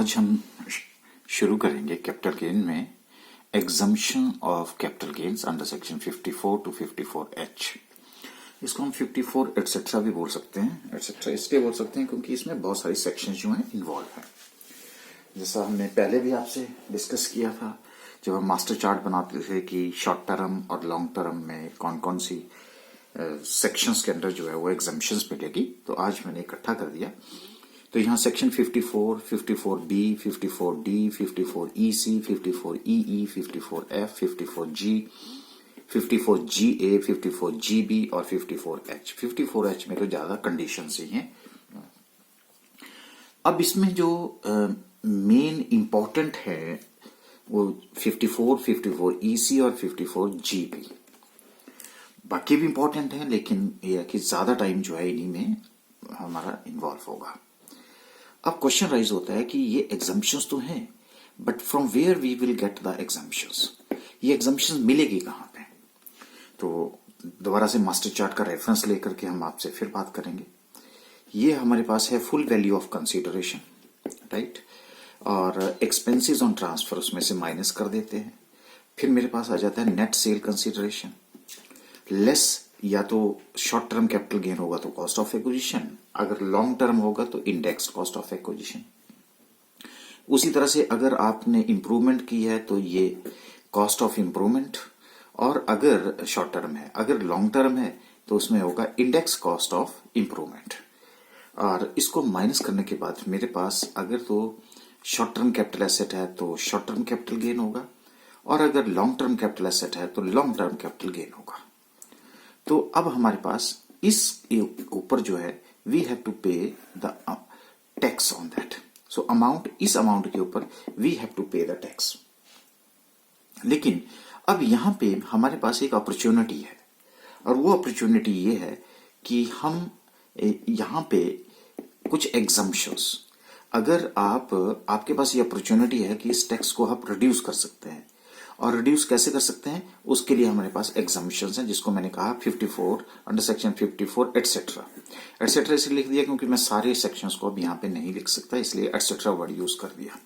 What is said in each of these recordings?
आज हम शुरू करेंगे कैपिटल गेन में exemption of capital gains under section 54 to 54H। इसको हम 54 एटसेट्रा भी बोल सकते हैं। एटसेट्रा इसलिए बोल सकते हैं क्योंकि इसमें बहुत सारी सेक्शंस जो हैं इन्वॉल्व हैं। जैसा हमने पहले भी आपसे डिस्कस किया था जब हम मास्टर चार्ट बनाते थे कि शॉर्ट टर्म और लॉन्ग टर्म में कौन कौन सी सेक्शंस के अंदर जो है वो एग्जम्पशंस मिलेगी। तो आज मैंने इकट्ठा कर दिया। तो यहाँ section 54, 54B, 54D, 54EC, 54EE, 54F, 54G, 54GA, 54GB और 54H। 54H में तो ज्यादा कंडीशंस ही हैं। अब इसमें जो मेन इंपॉर्टेंट है वो 54, 54EC और 54GB। बाकी भी इंपॉर्टेंट है लेकिन यह है कि ज्यादा टाइम जो है इन्हीं में हमारा इन्वॉल्व होगा। अब क्वेश्चन राइज होता है कि ये एग्जम्पशंस तो हैं but from where we will get the exemptions. ये एग्जम्पशंस मिलेगी कहां पे? तो दोबारा से मास्टर चार्ट का रेफरेंस लेकर के हम आपसे फिर बात करेंगे। ये हमारे पास है full value of consideration, right, और एक्सपेंसेस ऑन ट्रांसफर उसमें से माइनस कर देते हैं। फिर मेरे पास आ जाता है नेट सेल कंसीडरेशन लेस या तो शॉर्ट टर्म कैपिटल गेन होगा तो कॉस्ट ऑफ एक्विजिशन, अगर लॉन्ग टर्म होगा तो इंडेक्स कॉस्ट ऑफ एक्विजिशन। उसी तरह से अगर आपने इंप्रूवमेंट की है तो ये कॉस्ट ऑफ इंप्रूवमेंट, और अगर शॉर्ट टर्म है, अगर लॉन्ग टर्म है तो उसमें होगा इंडेक्स कॉस्ट ऑफ इंप्रूवमेंट। और इसको माइनस करने के बाद मेरे पास अगर तो शॉर्ट टर्म कैपिटल एसेट है तो शॉर्ट टर्म कैपिटल गेन होगा, और अगर लॉन्ग टर्म कैपिटल एसेट है तो लॉन्ग टर्म कैपिटल गेन होगा। तो अब हमारे पास इस ऊपर जो है वी हैव टू पे the tax on that. So amount, इस अमाउंट के ऊपर वी हैव टू पे द टैक्स। लेकिन अब यहां पे हमारे पास एक अपॉर्चुनिटी है, और वो अपॉर्चुनिटी ये है कि हम यहां पे कुछ एग्जम्पशंस, अगर आपके पास ये अपॉर्चुनिटी है कि इस टैक्स को आप रिड्यूस कर सकते हैं, और रिड्यूस कैसे कर सकते हैं उसके लिए हमारे पास एग्जम्पशंस हैं, जिसको मैंने कहा 54 अंडर सेक्शन 54 एटसेट्रा। एटसेट्रा इसलिए लिख दिया क्योंकि मैं सारे सेक्शंस को अब यहाँ पे नहीं लिख सकता, इसलिए एटसेट्रा वर्ड यूज कर दिया।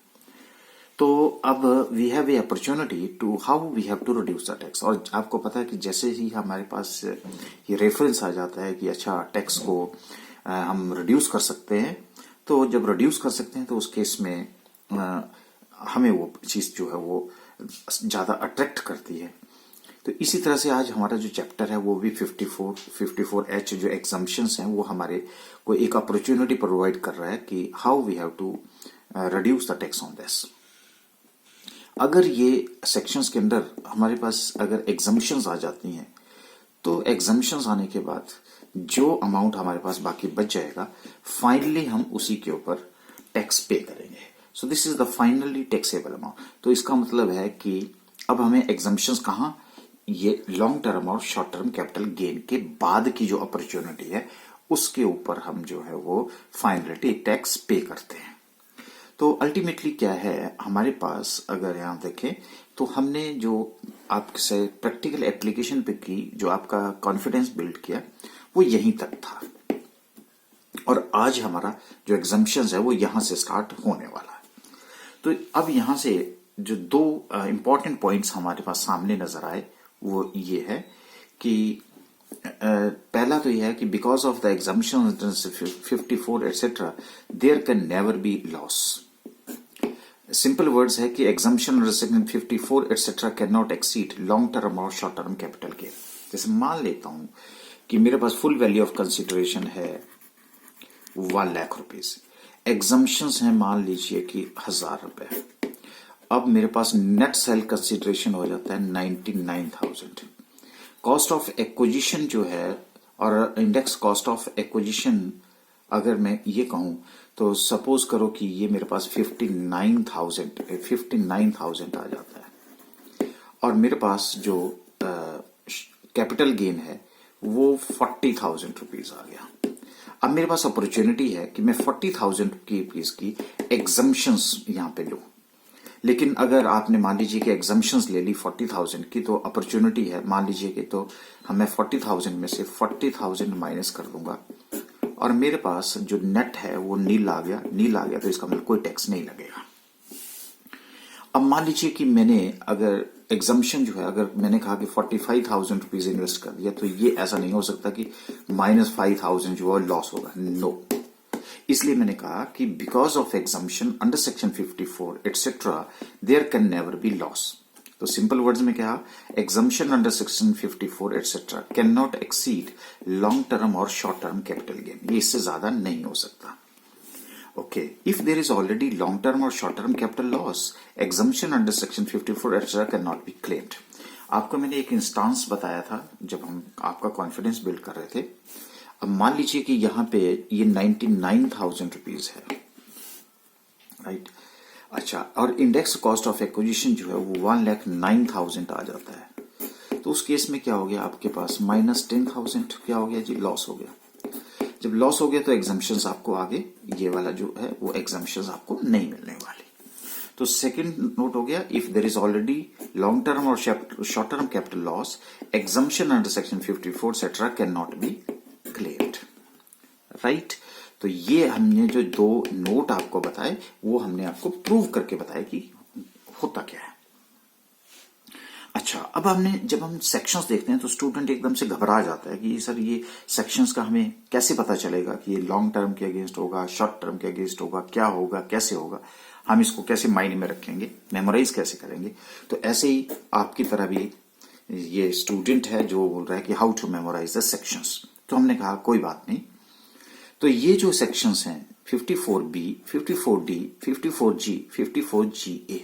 तो अब we have a opportunity to how we have to reduce the tax. और आपको पता है कि जैसे ही हमारे पास ये रेफरेंस आ जाता है कि अच्छा टैक्स को हम रिड्यूस कर सकते हैं, तो जब रिड्यूस कर सकते हैं तो उस केस में हमें वो चीज जो है वो ज्यादा अट्रैक्ट करती है। तो इसी तरह से आज हमारा जो चैप्टर है वो भी 54H जो एग्जम्पशंस हैं वो हमारे को एक अपॉर्चुनिटी प्रोवाइड कर रहा है कि how we have to reduce the tax on this. अगर ये सेक्शंस के अंदर हमारे पास अगर एग्जम्पशंस आ जाती हैं तो एग्जम्पशंस आने के बाद जो अमाउंट हमारे पास बाकी बच जाएगा फाइनली हम उसी के ऊपर टैक्स पे करेंगे। So this is the finally taxable amount. तो इसका मतलब है कि अब हमें एग्जम्पशंस कहां, ये लॉन्ग टर्म और शॉर्ट टर्म कैपिटल गेन के बाद की जो अपॉर्चुनिटी है उसके ऊपर हम जो है वो फाइनली टैक्स पे करते हैं। तो अल्टीमेटली क्या है हमारे पास, अगर यहां देखें तो हमने जो आपसे प्रैक्टिकल एप्लीकेशन पे की, जो आपका कॉन्फिडेंस बिल्ड किया वो यहीं तक था, और आज हमारा जो एग्जम्पशंस है वो यहां से स्टार्ट होने वाला है। तो अब यहां से जो दो इंपॉर्टेंट पॉइंट्स हमारे पास सामने नजर आए वो ये है कि पहला तो यह है कि because of the exemption 54 etcetera there can never be loss. Simple words है कि exemption 54 etcetera can not exceed long term और शॉर्ट टर्म कैपिटल गेन। जैसे मान लेता हूं कि मेरे पास फुल वैल्यू ऑफ कंसिडरेशन है 1 लाख रुपीज, एग्जम्पशंस हैं मान लीजिए कि 1000 रुपए। अब मेरे पास नेट सेल कंसिडरेशन हो जाता है 99,000। कॉस्ट ऑफ एक्विजिशन जो है और इंडेक्स कॉस्ट ऑफ एक्विजिशन अगर मैं ये कहूं तो सपोज करो कि ये मेरे पास 59,000 आ जाता है, और मेरे पास जो कैपिटल गेन है वो 40,000 रुपीज आ गया। अब मेरे पास अपॉर्चुनिटी है कि मैं 40,000 की रुपीज की एग्जम्पशंस यहां पे लूं, लेकिन अगर आपने मान लीजिए कि एग्जम्पशंस ले ली 40,000 की, तो अपॉर्चुनिटी है मान लीजिए कि तो हमें 40,000 में से 40,000 माइनस कर दूंगा, और मेरे पास जो नेट है वो नील आ गया तो इसका मतलब कोई टैक्स नहीं लगेगा। अब मान लीजिए कि मैंने अगर एग्जाम्पशन जो है, अगर मैंने कहा कि 45,000 रुपीज इन्वेस्ट कर दिया, तो ये ऐसा नहीं हो सकता कि -5,000 जो है लॉस होगा, नो। इसलिए मैंने कहा कि because of exemption under section 54 etcetera there can never be loss. तो सिंपल वर्ड्स में क्या, exemption under section 54 etcetera can not exceed long term और शॉर्ट टर्म कैपिटल गेन, ये इससे ज्यादा नहीं हो सकता। Okay, if there is already long-term or short-term capital loss, exemption under section 54 etc. cannot be claimed. आपको मैंने एक इंस्टांस बताया था जब हम आपका कॉन्फिडेंस बिल्ड कर रहे थे। अब मान लीजिए कि यहाँ पे ये 99,000 रुपीज है, राइट। अच्छा, और इंडेक्स कॉस्ट ऑफ एक्विजिशन जो है वो 1,09,000 आ जाता है। तो उस केस में क्या हो गया, आपके पास -10,000 क्या हो गया जी, लॉस हो गया। जब लॉस हो गया तो एग्जाम्पशंस आपको आगे ये वाला जो है वो एग्जाम्पशंस आपको नहीं मिलने वाली। तो सेकंड नोट हो गया, if there is already long term और short term capital loss, exemption under section 54 et cetera can not be claimed, right. तो ये हमने जो दो नोट आपको बताए वो हमने आपको प्रूव करके बताया कि होता क्या है। अच्छा, अब हमने जब हम सेक्शंस देखते हैं तो स्टूडेंट एकदम से घबरा जाता है कि सर ये सेक्शंस का हमें कैसे पता चलेगा कि ये लॉन्ग टर्म के अगेंस्ट होगा, शॉर्ट टर्म के अगेंस्ट होगा, क्या होगा, कैसे होगा, हम इसको कैसे माइंड में रखेंगे, मेमोराइज कैसे करेंगे। तो ऐसे ही आपकी तरह भी ये स्टूडेंट है जो बोल रहा है कि how to memorise the sections. तो हमने कहा कोई बात नहीं, तो ये जो सेक्शंस हैं 54B, 54D, 54G, 54GA,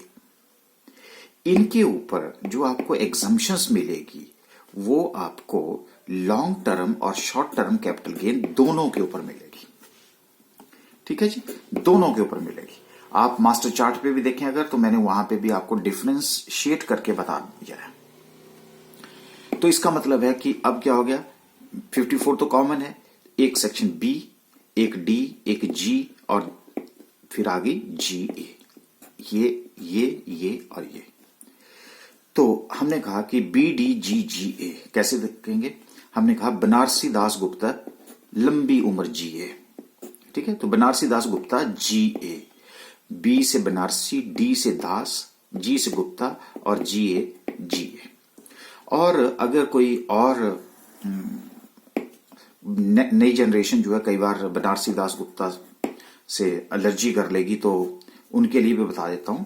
इनके ऊपर जो आपको एग्जाम्पशंस मिलेगी वो आपको लॉन्ग टर्म और शॉर्ट टर्म कैपिटल गेन दोनों के ऊपर मिलेगी। ठीक है जी, दोनों के ऊपर मिलेगी। आप मास्टर चार्ट पे भी देखें अगर, तो मैंने वहां पे भी आपको डिफरेंशिएट करके बता दिया है। तो इसका मतलब है कि अब क्या हो गया, 54 तो कॉमन है, एक सेक्शन बी, एक डी, एक जी और फिर आगे जी ए, ये और ये। तो हमने कहा कि BDGGA कैसे देखेंगे, हमने कहा बनारसी दास गुप्ता लंबी उम्र GA, ठीक है। तो बनारसी दास गुप्ता GA, B से बनारसी, D से दास, G से गुप्ता और GA। और अगर कोई और नई जनरेशन जो है कई बार बनारसी दास गुप्ता से एलर्जी कर लेगी, तो उनके लिए भी बता देता हूं,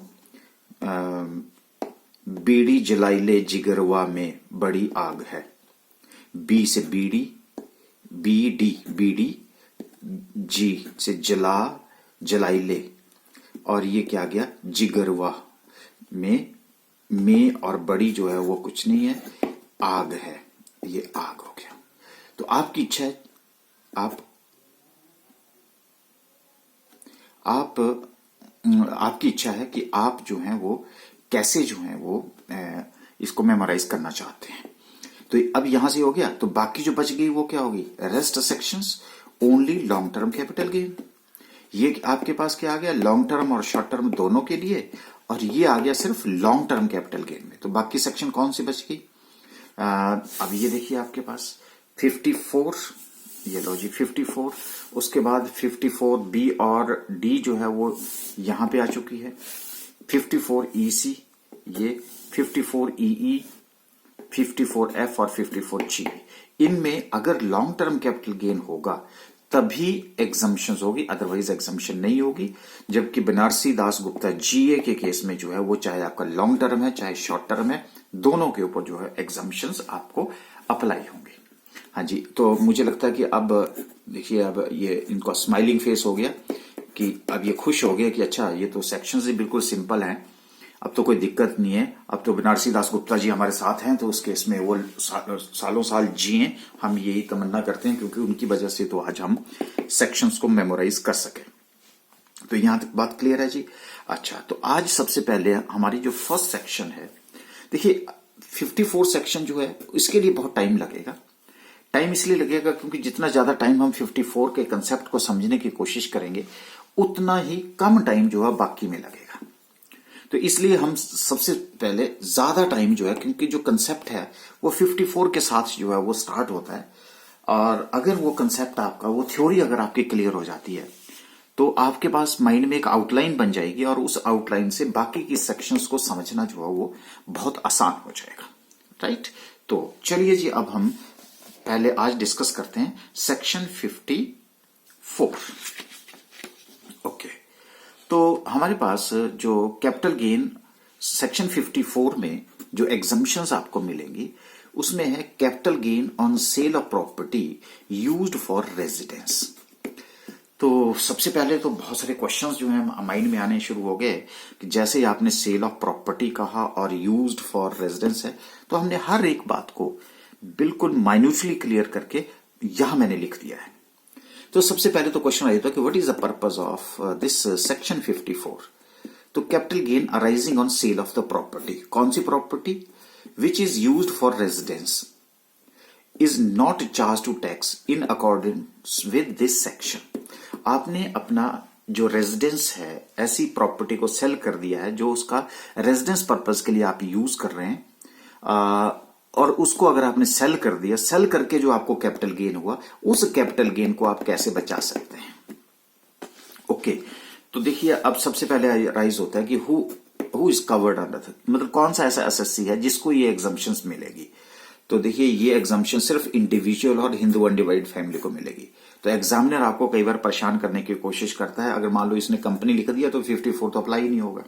बीड़ी जलाइले जिगरवा में बड़ी आग है। बी से बीड़ी, बीडी, जी से जलाइले, और ये क्या गया, जिगरवा में और बड़ी जो है वो कुछ नहीं है, आग है, ये आग हो गया। तो आपकी इच्छा है, आपकी इच्छा है कि आप जो हैं वो कैसे जो है वो इसको मेमोराइज करना चाहते हैं। तो अब यहां से हो गया, तो बाकी जो बच गई वो क्या होगी, rest sections only long term capital gain. ये आपके पास क्या आ गया, लॉन्ग टर्म और शॉर्ट टर्म दोनों के लिए, और ये आ गया सिर्फ लॉन्ग टर्म कैपिटल गेन में। तो बाकी सेक्शन कौन सी बच गई, अब ये देखिए आपके पास 54, ये लो जी 54, उसके बाद 54B और D जो है वो यहां पे आ चुकी है, 54EC, ये 54EE, 54F और 54G। इनमें अगर लॉन्ग टर्म कैपिटल गेन होगा तभी एग्जम्पशन होगी, अदरवाइज एग्जम्पशन नहीं होगी। जबकि बनारसी दास गुप्ता GA के केस में जो है वो चाहे आपका लॉन्ग टर्म है चाहे शॉर्ट टर्म है, दोनों के ऊपर जो है एग्जम्पशन आपको अप्लाई होंगे। हाँ जी, तो मुझे लगता है कि अब देखिए, अब ये इनका स्माइलिंग फेस हो गया कि अब ये खुश हो गया कि अच्छा ये तो सेक्शंस ही बिल्कुल सिंपल हैं, अब तो कोई दिक्कत नहीं है, अब तो बनारसी दास गुप्ता जी हमारे साथ हैं, तो उस केस में वो सालों साल जिए, हम यही तमन्ना करते हैं, क्योंकि उनकी वजह से तो आज हम सेक्शंस को मेमोराइज कर सके। तो यहां तक बात क्लियर है जी। अच्छा, तो आज सबसे पहले हमारी जो फर्स्ट सेक्शन है, देखिए 54 सेक्शन जो है इसके लिए बहुत टाइम लगेगा। टाइम इसलिए लगेगा क्योंकि जितना ज्यादा टाइम हम 54 के कंसेप्ट को समझने की कोशिश करेंगे उतना ही कम टाइम जो है बाकी में लगेगा। तो इसलिए हम सबसे पहले ज्यादा टाइम जो है, क्योंकि जो कंसेप्ट है वो 54 के साथ जो है वो स्टार्ट होता है, और अगर वो कंसेप्ट आपका, वो थ्योरी अगर आपकी क्लियर हो जाती है तो आपके पास माइंड में एक आउटलाइन बन जाएगी और उस आउटलाइन से बाकी की सेक्शंस को समझना जो है वो बहुत आसान हो जाएगा, राइट। तो चलिए जी, अब हम पहले आज डिस्कस करते हैं सेक्शन 54। ओके, तो हमारे पास जो कैपिटल गेन सेक्शन 54 में जो एग्जम्पशंस आपको मिलेंगी उसमें है capital gain on sale of property used for residence. तो सबसे पहले तो बहुत सारे क्वेश्चंस जो हैं माइंड में आने शुरू हो गए कि जैसे ही आपने सेल ऑफ प्रॉपर्टी कहा और यूज्ड फॉर रेजिडेंस है, तो हमने हर एक बात को बिल्कुल माइन्यूटली क्लियर करके यहां मैंने लिख दिया है। तो सबसे पहले तो क्वेश्चन आया था कि what is the purpose of this section 54। तो capital gain arising on sale of the property, कौन सी property? Which is used for residence is not charge to tax in accordance with this section. आपने अपना जो residence है ऐसी property को cell कर दिया है जो उसका रेजिडेंस पर्पस के लिए आप यूज कर रहे हैं, और उसको अगर आपने सेल कर दिया, सेल करके जो आपको कैपिटल गेन हुआ, उस कैपिटल गेन को आप कैसे बचा सकते हैं। ओके, तो देखिए अब सबसे पहले राइज होता है कि हु इज कवर्ड अंडर, मतलब कौन सा ऐसा एसएससी है जिसको ये एग्जम्पशंस मिलेगी। तो देखिए ये एग्जाम्पशन सिर्फ इंडिविजुअल और हिंदू अनडिवाइडेड फैमिली को मिलेगी। तो एग्जामिनर आपको कई बार परेशान करने की कोशिश करता है, अगर मान लो इसने कंपनी लिख दिया तो 54 तो अप्लाई ही नहीं होगा।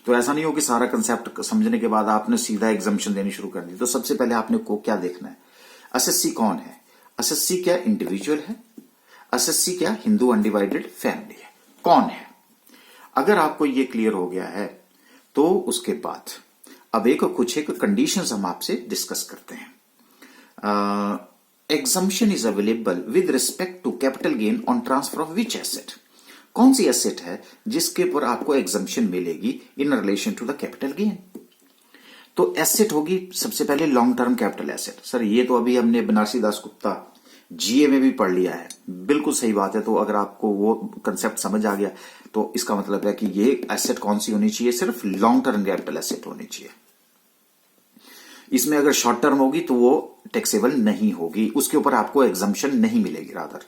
तो ऐसा नहीं हो कि सारा कंसेप्ट समझने के बाद आपने सीधा एग्जाम्पशन देनी शुरू कर दी। तो सबसे पहले आपने को क्या देखना है, एसएससी कौन है, एसएससी क्या इंडिविजुअल है, एसएससी क्या हिंदू अनडिवाइडेड फैमिली है, कौन है। अगर आपको ये क्लियर हो गया है तो उसके बाद अब कुछ एक कंडीशंस हम आपसे डिस्कस करते हैं। Exemption is available with respect to capital gain on transfer of which asset, कौन सी एसेट है जिसके ऊपर आपको एग्जम्पशन मिलेगी in relation to the capital gain. तो एसेट होगी सबसे पहले long term capital asset. Sir ये तो अभी हमने बनारसी दास गुप्ता जीए में भी पढ़ लिया है, बिल्कुल सही बात है। तो अगर आपको वो कंसेप्ट समझ आ गया तो इसका मतलब है कि ये एसेट कौन सी होनी चाहिए, सिर्फ लॉन्ग टर्म कैपिटल एसेट होनी चाहिए। इसमें अगर शॉर्ट टर्म होगी तो वो टैक्सेबल नहीं होगी, उसके ऊपर आपको एग्जम्पशन नहीं मिलेगी। रादर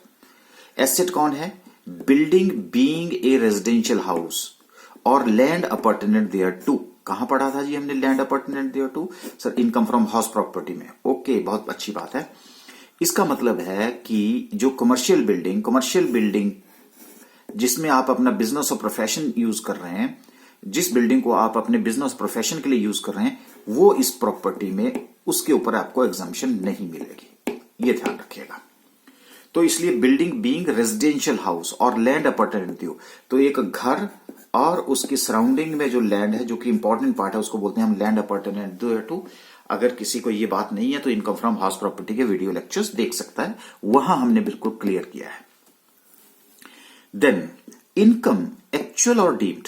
एसेट कौन है, building being a residential house और लैंड अपार्टमेंट देयर टू। कहां पढ़ा था जी हमने land apartment there too? Sir income from house property में। ओके, बहुत अच्छी बात है। इसका मतलब है कि जो कमर्शियल बिल्डिंग जिसमें आप अपना बिजनेस और प्रोफेशन यूज कर रहे हैं, जिस बिल्डिंग को आप अपने बिजनेस प्रोफेशन के लिए यूज कर रहे हैं, वो इस प्रॉपर्टी में उसके ऊपर आपको एग्जम्पशन नहीं मिलेगी, ये ध्यान रखिएगा। तो इसलिए बिल्डिंग बीइंग रेजिडेंशियल हाउस और लैंड अपार्टमेंट ड्यू, तो एक घर और उसकी सराउंडिंग में जो लैंड है, जो कि इंपॉर्टेंट पार्ट है, उसको बोलते हैं हम लैंड अपार्टमेंट ड्यू। अगर किसी को ये बात नहीं है तो इनकम फ्रॉम हाउस प्रॉपर्टी के वीडियो लेक्चर्स देख सकता है, वहां हमने बिल्कुल क्लियर किया है। देन इनकम एक्चुअल और deemed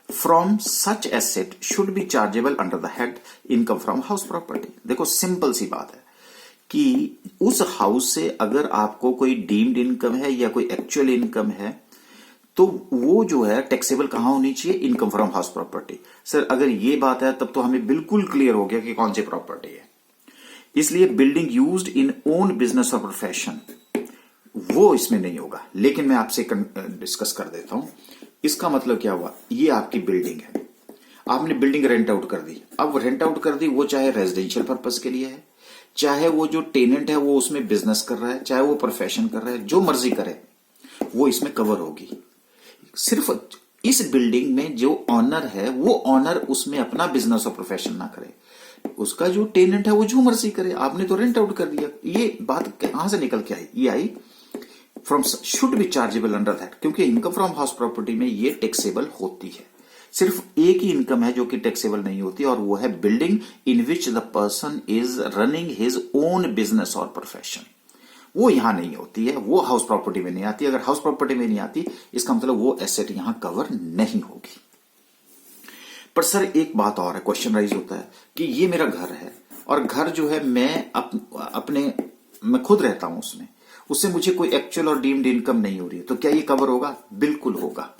from such asset should be chargeable under the head income from house property. देखो सिंपल सी बात है कि उस हाउस से अगर आपको कोई डीम्ड इनकम है या कोई एक्चुअल इनकम है तो वो जो है टैक्सेबल कहां होनी चाहिए, income from house property. Sir अगर ये बात है तब तो हमें बिल्कुल क्लियर हो गया कि कौन सी प्रॉपर्टी है। इसलिए building used in own business और प्रोफेशन वो इसमें नहीं होगा, लेकिन मैं आपसे डिस्कस कर देता हूं। इसका मतलब क्या हुआ, ये आपकी बिल्डिंग है, आपने बिल्डिंग रेंट आउट कर दी। अब रेंट आउट कर दी, वो चाहे रेजिडेंशियल पर्पस के लिए है, चाहे वो जो टेनेंट है वो उसमें बिजनेस कर रहा है, चाहे वो प्रोफेशन कर रहा है, जो मर्जी करे वो इसमें कवर होगी। सिर्फ इस बिल्डिंग में जो ऑनर है वो ऑनर उसमें अपना बिजनेस और प्रोफेशन ना करे, उसका जो टेनेंट है वो जो मर्जी करे, आपने तो रेंट आउट कर दिया। ये बात कहां से निकल के आई, ये आई from should be chargeable under that, क्योंकि इनकम फ्रॉम हाउस प्रॉपर्टी में ये टैक्सेबल होती है। सिर्फ एक ही इनकम है जो कि टैक्सेबल नहीं होती, और वो है building in which the person is running his own business और प्रोफेशन। वो यहां नहीं होती है, वो हाउस प्रॉपर्टी में नहीं आती। अगर हाउस प्रॉपर्टी में नहीं आती इसका मतलब वो एसेट यहां कवर नहीं होगी। पर सर एक बात और है, क्वेश्चन राइज होता है कि ये मेरा घर है और घर जो है मैं खुद रहता हूं उसमें, उससे मुझे कोई एक्चुअल और डीम्ड इनकम नहीं हो रही है, तो क्या ये कवर होगा? बिल्कुल होगा,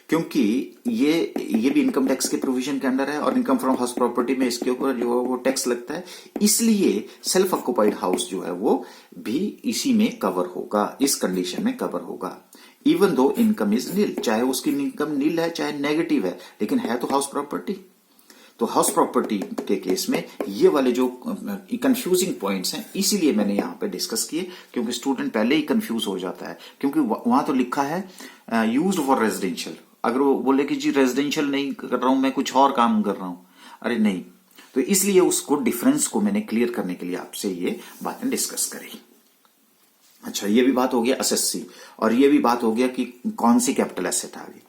क्योंकि ये भी इनकम टैक्स के प्रोविजन के अंडर है और इनकम फ्रॉम हाउस प्रॉपर्टी में इसके ऊपर जो है वो टैक्स लगता है। इसलिए सेल्फ ऑक्युपाइड हाउस जो है वो भी इसी में कवर होगा, इस कंडीशन में कवर होगा। इवन दो इनकम इज नील, चाहे उसकी इनकम नील है चाहे नेगेटिव है, लेकिन है तो हाउस प्रॉपर्टी। तो हाउस प्रॉपर्टी के केस में ये वाले जो कंफ्यूजिंग पॉइंट्स हैं, इसीलिए मैंने यहां पे डिस्कस किए, क्योंकि स्टूडेंट पहले ही कंफ्यूज हो जाता है, क्योंकि वहां तो लिखा है यूज्ड फॉर रेजिडेंशियल। अगर वो बोले कि जी रेजिडेंशियल नहीं कर रहा हूं, मैं कुछ और काम कर रहा हूं, अरे नहीं, तो इसलिए उसको डिफरेंस को मैंने क्लियर करने के लिए आपसे ये बातें डिस्कस करी। अच्छा, ये भी बात हो गया एसएससी, और ये भी बात हो गया कि कौन सी कैपिटल एसेट आ गई।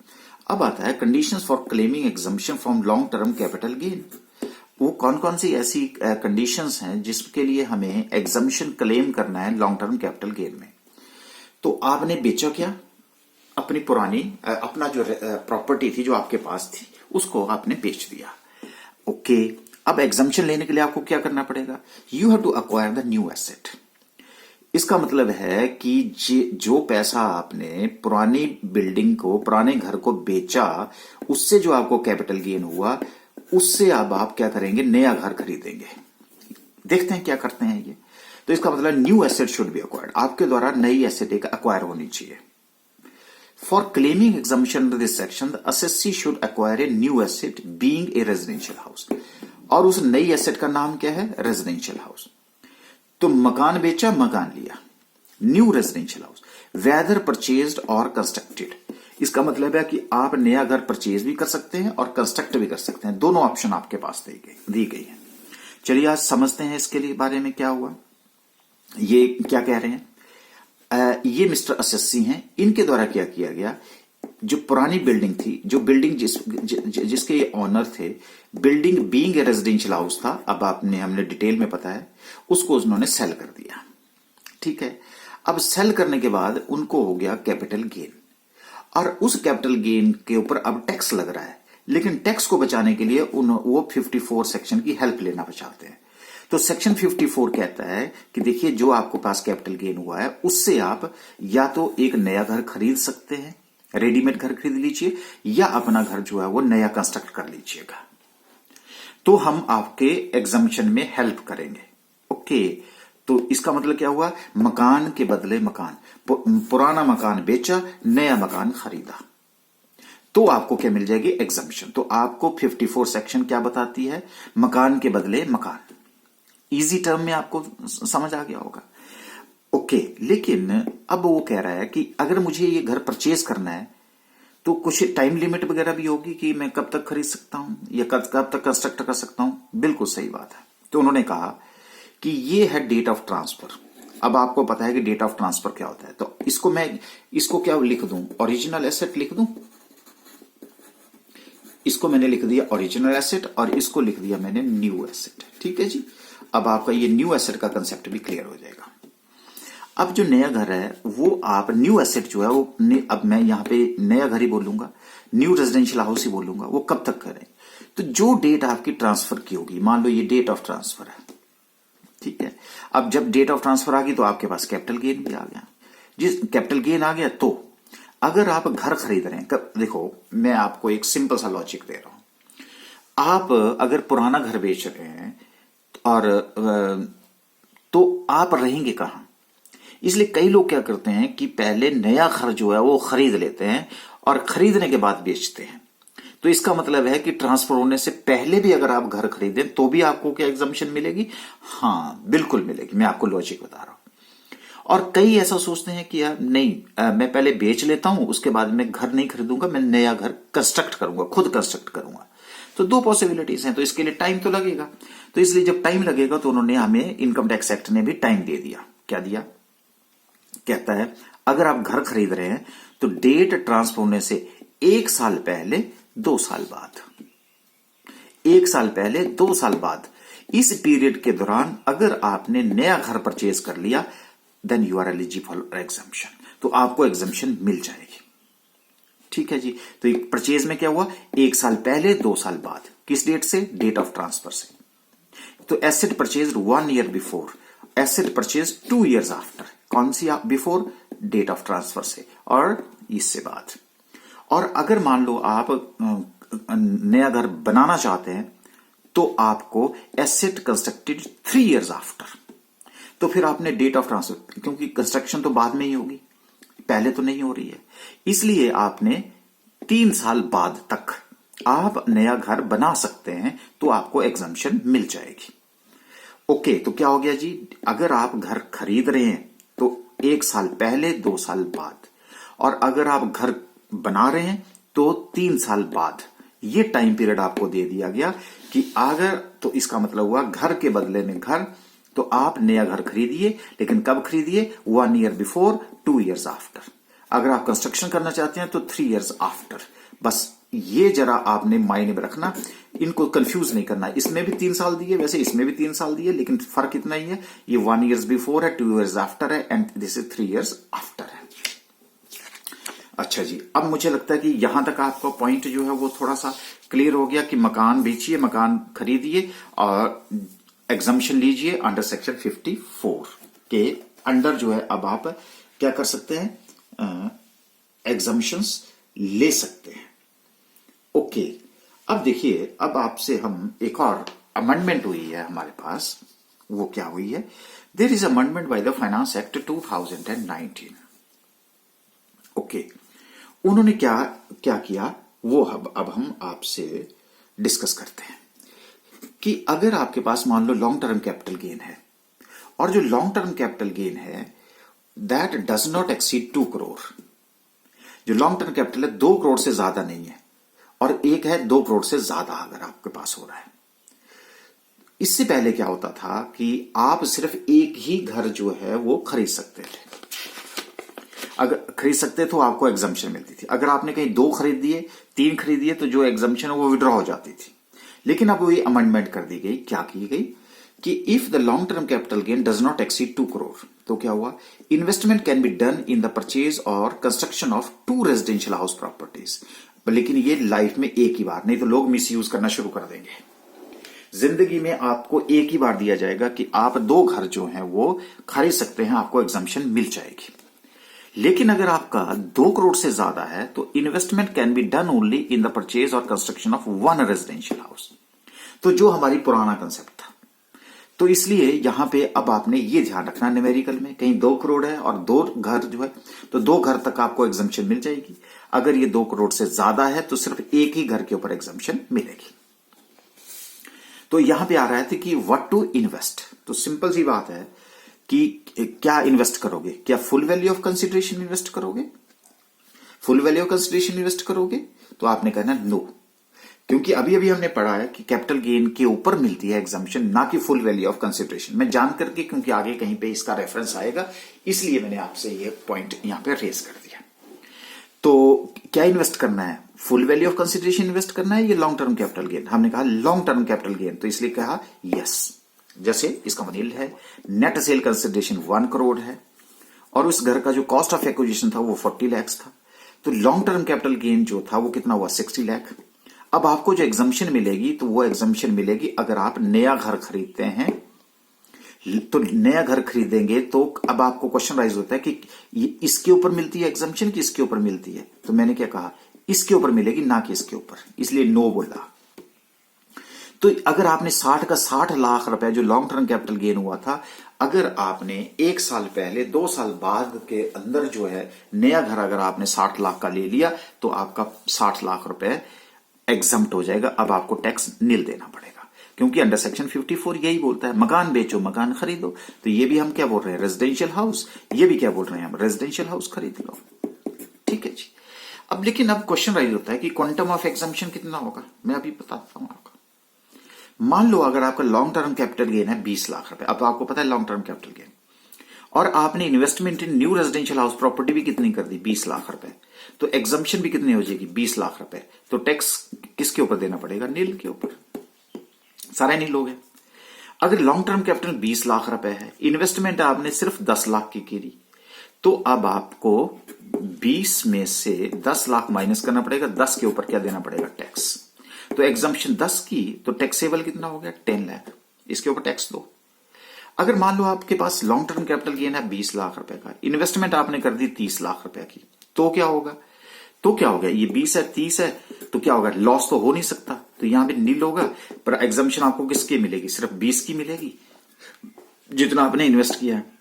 अब आता है conditions for claiming exemption from long term capital gain. वो कौन कौन सी ऐसी कंडीशंस हैं जिसके लिए हमें एग्जम्पशन क्लेम करना है लॉन्ग टर्म कैपिटल गेन में। तो आपने बेचा क्या, अपनी पुरानी अपना जो प्रॉपर्टी थी जो आपके पास थी उसको आपने बेच दिया। ओके, अब एग्जम्पशन लेने के लिए आपको क्या करना पड़ेगा, you have to acquire the new asset. इसका मतलब है कि जो पैसा आपने पुरानी बिल्डिंग को, पुराने घर को बेचा, उससे जो आपको कैपिटल गेन हुआ, उससे अब आप क्या करेंगे, नया घर खरीदेंगे। देखते हैं क्या करते हैं ये। तो इसका मतलब new asset should be acquired, आपके द्वारा नई एसेट एक अक्वायर होनी चाहिए। For claiming exemption under this section the assessee should acquire a new asset being a residential house. और उस नई एसेट का नाम क्या है, रेजिडेंशियल हाउस। तो मकान बेचा, मकान लिया, new residential house, whether purchased और कंस्ट्रक्टेड। इसका मतलब है कि आप नया घर परचेज भी कर सकते हैं और कंस्ट्रक्ट भी कर सकते हैं, दोनों ऑप्शन आपके पास दी गई है। चलिए आज समझते हैं इसके लिए बारे में क्या हुआ, ये क्या कह रहे हैं। ये मिस्टर एसएससी हैं, इनके द्वारा क्या किया गया, जो पुरानी बिल्डिंग थी, जो बिल्डिंग जिसके ये ऑनर थे, building being a residential house था, अब हमने डिटेल में पता है, उसको उन्होंने सेल कर दिया। ठीक है, अब सेल करने के बाद उनको हो गया कैपिटल गेन, और उस कैपिटल गेन के ऊपर अब टैक्स लग रहा है, लेकिन टैक्स को बचाने के लिए वो 54 सेक्शन की हेल्प लेना चाहते हैं। तो सेक्शन 54 कहता है कि देखिए, जो आपको पास कैपिटल गेन हुआ है उससे आप या तो एक नया घर खरीद सकते हैं, रेडीमेड घर खरीद लीजिए, या अपना घर जो है वो नया कंस्ट्रक्ट कर लीजिएगा। तो हम आपके एग्जम्पशन में हेल्प करेंगे। ओके, तो इसका मतलब क्या हुआ, मकान के बदले मकान, पुराना मकान बेचा, नया मकान खरीदा, तो आपको क्या मिल जाएगी, एग्जम्पशन। तो आपको 54 सेक्शन क्या बताती है, मकान के बदले मकान। इजी टर्म में आपको समझ आ गया होगा। ओके, लेकिन अब वो कह रहा है कि अगर मुझे ये घर परचेज करना है तो कुछ टाइम लिमिट वगैरह भी होगी कि मैं कब तक खरीद सकता हूं या कब तक कंस्ट्रक्ट कर सकता हूं। बिल्कुल सही बात है। तो उन्होंने कहा कि ये है डेट ऑफ ट्रांसफर। अब आपको पता है कि डेट ऑफ ट्रांसफर क्या होता है, तो इसको क्या लिख दूं, ओरिजिनल एसेट लिख दूं। इसको मैंने लिख दिया ओरिजिनल एसेट और इसको लिख दिया मैंने न्यू एसेट। ठीक है जी, अब आपका ये न्यू एसेट का कंसेप्ट भी क्लियर हो जाएगा। अब जो नया घर है वो आप न्यू एसेट जो है वो, अब मैं यहां पे नया घर ही बोलूंगा, न्यू रेजिडेंशियल हाउस ही बोलूंगा, वो कब तक करें, तो जो डेट आपकी ट्रांसफर की होगी, मान लो ये डेट ऑफ ट्रांसफर है, ठीक है। अब जब डेट ऑफ ट्रांसफर आ गई तो आपके पास कैपिटल गेन भी आ गया। जिस कैपिटल गेन आ गया, तो अगर आप घर खरीद रहे हैं, देखो मैं आपको एक सिंपल सा लॉजिक दे रहा हूं। आप अगर पुराना घर बेच रहे हैं और तो आप रहेंगे कहां, इसलिए कई लोग क्या करते हैं कि पहले नया घर जो है वो खरीद लेते हैं और खरीदने के बाद बेचते हैं। तो इसका मतलब है कि ट्रांसफर होने से पहले भी अगर आप घर खरीदें तो भी आपको क्या एग्जम्पशन मिलेगी, हाँ बिल्कुल मिलेगी। मैं आपको लॉजिक बता रहा हूं। और कई ऐसा सोचते हैं कि यार नहीं, मैं पहले बेच लेता हूं, उसके बाद मैं घर नहीं खरीदूंगा, मैं नया घर कंस्ट्रक्ट करूंगा, खुद कंस्ट्रक्ट करूंगा। तो दो पॉसिबिलिटीज हैं, तो इसके लिए टाइम तो लगेगा। तो इसलिए जब टाइम लगेगा तो उन्होंने हमें, इनकम टैक्स एक्ट ने भी टाइम दे दिया। क्या दिया, कहता है अगर आप घर खरीद रहे हैं तो डेट ट्रांसफर होने से 1 साल पहले, 2 साल बाद, 1 साल पहले 2 साल बाद, इस पीरियड के दौरान अगर आपने नया घर परचेज कर लिया, then you are eligible for exemption, तो आपको एग्जम्पशन मिल जाएगी। ठीक है जी। तो परचेज में क्या हुआ, 1 साल पहले 2 साल बाद, किस डेट से, डेट ऑफ ट्रांसफर से। तो asset purchase 1 year before, asset purchase 2 years after, कौन see before, date of transfer से, और इससे बाद। और अगर मान लो आप नया घर बनाना चाहते हैं तो आपको एसेट कंस्ट्रक्टेड 3 ईयर्स आफ्टर, तो फिर आपने डेट ऑफ ट्रांसफर, क्योंकि कंस्ट्रक्शन तो बाद में ही होगी, पहले तो नहीं हो रही है, इसलिए आपने 3 साल बाद तक आप नया घर बना सकते हैं, तो आपको एग्जम्पशन मिल जाएगी। ओके, तो क्या हो गया जी, अगर आप घर खरीद रहे हैं तो 1 साल पहले, 2 साल बाद, और अगर आप घर बना रहे हैं तो 3 साल बाद। ये टाइम पीरियड आपको दे दिया गया कि अगर, तो इसका मतलब हुआ घर के बदले में घर, तो आप नया घर खरीदिए, लेकिन कब खरीदिए? 1 ईयर बिफोर, 2 ईयर्स आफ्टर। अगर आप कंस्ट्रक्शन करना चाहते हैं तो 3 ईयर्स आफ्टर। बस ये जरा आपने मायने में रखना, इनको कंफ्यूज नहीं करना। इसमें भी 3 साल दिए, वैसे इसमें भी 3 साल दिए, लेकिन फर्क इतना ही है, ये 1 ईयर्स बिफोर है, 2 ईयर्स आफ्टर है, and this is 3 years after है। अच्छा जी, अब मुझे लगता है कि यहां तक आपका पॉइंट जो है वो थोड़ा सा क्लियर हो गया कि मकान बेचिए, मकान खरीदिए और एग्जम्पशन लीजिए अंडर सेक्शन 54 के अंडर जो है अब आप क्या कर सकते हैं, एग्जम्पशंस ले सकते हैं। ओके, अब देखिए, अब आपसे हम एक और अमेंडमेंट हुई है हमारे पास, वो क्या हुई है? There is amendment by the finance act 2019। Okay, उन्होंने क्या क्या किया वो अब हम आपसे डिस्कस करते हैं कि अगर आपके पास मान लो लॉन्ग टर्म कैपिटल गेन है, और जो लॉन्ग टर्म कैपिटल गेन है that does not exceed 2 crore. जो लॉन्ग टर्म कैपिटल है 2 करोड़ से ज्यादा नहीं है, और एक है 2 करोड़ से ज्यादा अगर आपके पास हो रहा है। इससे पहले क्या होता था कि आप सिर्फ एक ही घर जो है वो खरीद सकते थे। अगर खरीद सकते तो आपको एग्जम्पशन मिलती थी। अगर आपने कहीं 2 खरीद दिए, 3 खरीद दिए, तो जो एग्जम्पशन है वो विड्रॉ हो जाती थी। लेकिन अब वही अमेंडमेंट कर दी गई, क्या की गई कि if the long term capital gain does not exceed 2 crore, तो क्या हुआ, investment can be done in the purchase और construction of 2 residential house properties. लेकिन ये लाइफ में एक ही बार, नहीं तो लोग मिस यूज करना शुरू कर देंगे। जिंदगी में आपको एक ही बार दिया जाएगा कि आप 2 घर जो हैं वो खरीद सकते हैं, आपको एग्जम्पशन मिल जाएगी। लेकिन अगर आपका 2 करोड़ से ज्यादा है तो investment can be done only in the purchase और कंस्ट्रक्शन ऑफ 1 रेजिडेंशियल हाउस। तो जो हमारी पुराना कंसेप्ट था, तो इसलिए यहां पे अब आपने ये ध्यान रखना, न्यूमेरिकल में कहीं 2 करोड़ है और 2 घर जो है, तो 2 घर तक आपको एग्जम्पशन मिल जाएगी। अगर ये 2 करोड़ से ज्यादा है तो सिर्फ एक ही घर के ऊपर एग्जम्पशन मिलेगी। तो यहां पे आ रहा है कि व्हाट टू इन्वेस्ट। तो सिंपल सी बात है कि क्या इन्वेस्ट करोगे? क्या full value of consideration invest करोगे? Full value of consideration invest करोगे? तो आपने कहना नो, क्योंकि अभी अभी हमने पढ़ा है कि कैपिटल गेन के ऊपर मिलती है एग्जम्पशन, ना कि फुल वैल्यू ऑफ कंसिडरेशन। मैं जान करके, क्योंकि आगे कहीं पे इसका रेफरेंस आएगा, इसलिए मैंने आपसे ये पॉइंट यहां पे रेस कर दिया। तो क्या इन्वेस्ट करना है? Full value of consideration invest करना है या लॉन्ग टर्म कैपिटल गेन? हमने कहा लॉन्ग टर्म कैपिटल गेन, तो इसलिए कहा यस। जैसे इसका मतलब है नेट सेल कंसिडरेशन 1 करोड़ है और उस घर का जो कॉस्ट ऑफ एक्विजिशन था वो 40 लाख था, तो लॉन्ग टर्म कैपिटल गेन जो था वो कितना हुआ? 60 लाख। अब आपको जो एग्जम्पशन मिलेगी तो वो एग्जम्पशन मिलेगी अगर आप नया घर खरीदते हैं। तो नया घर खरीदेंगे तो अब आपको क्वेश्चन राइज होता है कि ये इसके ऊपर मिलती है एग्जम्पशन कि इसके ऊपर मिलती है? तो मैंने क्या कहा, इसके ऊपर मिलेगी, ना कि इसके ऊपर, इसलिए नो बोला। तो अगर आपने 60 का 60 लाख रुपए जो लॉन्ग टर्म कैपिटल गेन हुआ था, अगर आपने 1 साल पहले, 2 साल बाद के अंदर जो है नया घर अगर आपने 60 लाख का ले लिया, तो आपका 60 लाख रुपए एग्जम्प्ट हो जाएगा। अब आपको टैक्स नील देना पड़ेगा, क्योंकि अंडर सेक्शन 54 यही बोलता है, मकान बेचो मकान खरीदो। तो ये भी हम क्या बोल रहे हैं? Residential house. ये भी क्या बोल रहे हैं हम? रेजिडेंशियल हाउस खरीद लो। ठीक है जी। अब लेकिन अब क्वेश्चन राइज होता है कि क्वांटम ऑफ एग्जम्पशन कितना होगा? मैं अभी बताता हूं आपको। मान लो अगर आपका लॉन्ग टर्म कैपिटल गेन है 20 लाख रुपए, अब आपको पता है लॉन्ग टर्म कैपिटल गेन, और आपने इन्वेस्टमेंट इन न्यू रेजिडेंशियल हाउस प्रॉपर्टी भी कितनी कर दी? 20 लाख रुपए। तो एग्जम्पशन भी कितनी हो जाएगी? 20 लाख रुपए। तो टैक्स किसके ऊपर देना पड़ेगा? नील के ऊपर। सारे नील हो गए। अगर लॉन्ग टर्म कैपिटल 20 लाख रुपए है, इन्वेस्टमेंट आपने सिर्फ 10 लाख की करी, तो अब आपको 20 में से 10 लाख माइनस करना पड़ेगा, 10 के ऊपर क्या देना पड़ेगा? टैक्स। तो एग्जम्पशन 10 की, तो टैक्सेबल कितना हो गया? 10 लाख। इसके ऊपर टैक्स दो। अगर मान लो आपके पास लॉन्ग टर्म कैपिटल गेन है 20 लाख रुपए का, इन्वेस्टमेंट आपने कर दी 30 लाख रुपए की, तो क्या होगा? तो क्या होगा? ये 20 है, 30 है, तो क्या होगा? लॉस तो हो नहीं सकता, तो यहां पे नील होगा। पर एग्जम्पशन आपको किसकी मिलेगी? सिर्फ 20 की मिलेगी, जितना आपने इन्वेस्ट किया है।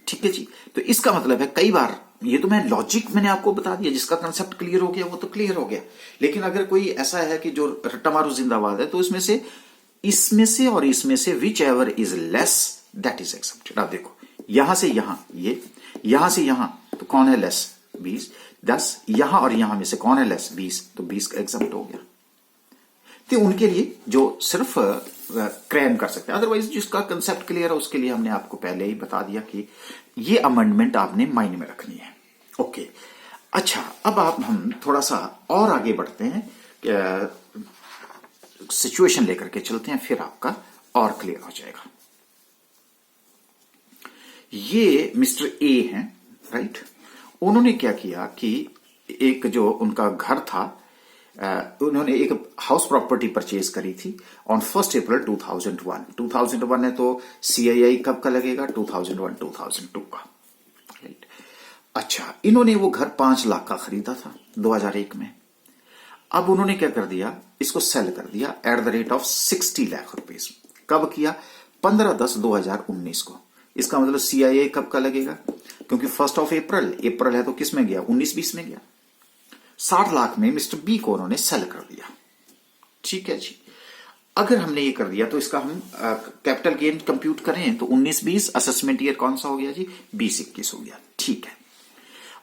ठीक है जी। तो इसका मतलब है कई बार ये तो मैं लॉजिक मैंने आपको बता दिया, जिसका कंसेप्ट क्लियर हो गया वो तो क्लियर हो गया। लेकिन अगर कोई ऐसा है कि जो रट्टा मारू जिंदाबाद है, तो इसमें से और इसमें से which ever is less that is accepted. आप देखो यहां से यहां, ये यहां से यहां, तो कौन है लेस? 20। 10 यहां और यहां में से कौन है लेस? 20। तो 20 एक्सेप्ट हो गया। तो उनके लिए जो सिर्फ क्रैम कर सकते हैं, अदरवाइज जिसका कंसेप्ट क्लियर है उसके लिए हमने आपको पहले ही बता दिया कि ये अमेंडमेंट आपने माइंड में रखनी है। ओके, अच्छा, अब हम थोड़ा सा और आगे बढ़ते हैं, सिचुएशन लेकर के चलते हैं, फिर आपका और क्लियर हो जाएगा। ये मिस्टर ए हैं, राइट। उन्होंने क्या किया कि एक जो उनका घर था, उन्होंने एक हाउस प्रॉपर्टी परचेज करी थी ऑन 1 अप्रैल 2001। 2001 है तो CII कब का लगेगा? 2001-2002 का, राइट। अच्छा, इन्होंने वो घर 5 लाख का खरीदा था 2001 में। अब उन्होंने क्या कर दिया, इसको सेल कर दिया at the rate of 60 lakh rupees. कब किया? 15/10/2019 को। इसका मतलब CII कब का लगेगा? क्योंकि 1 अप्रैल है तो किस में गया? 19-20 में गया। 60 लाख में मिस्टर बी को उन्होंने सेल कर दिया। ठीक है जी। अगर हमने ये कर दिया तो इसका हम कैपिटल गेन कंप्यूट करें तो 19-20 असेसमेंट ईयर कौन सा हो गया जी? 20-21 हो गया। ठीक है।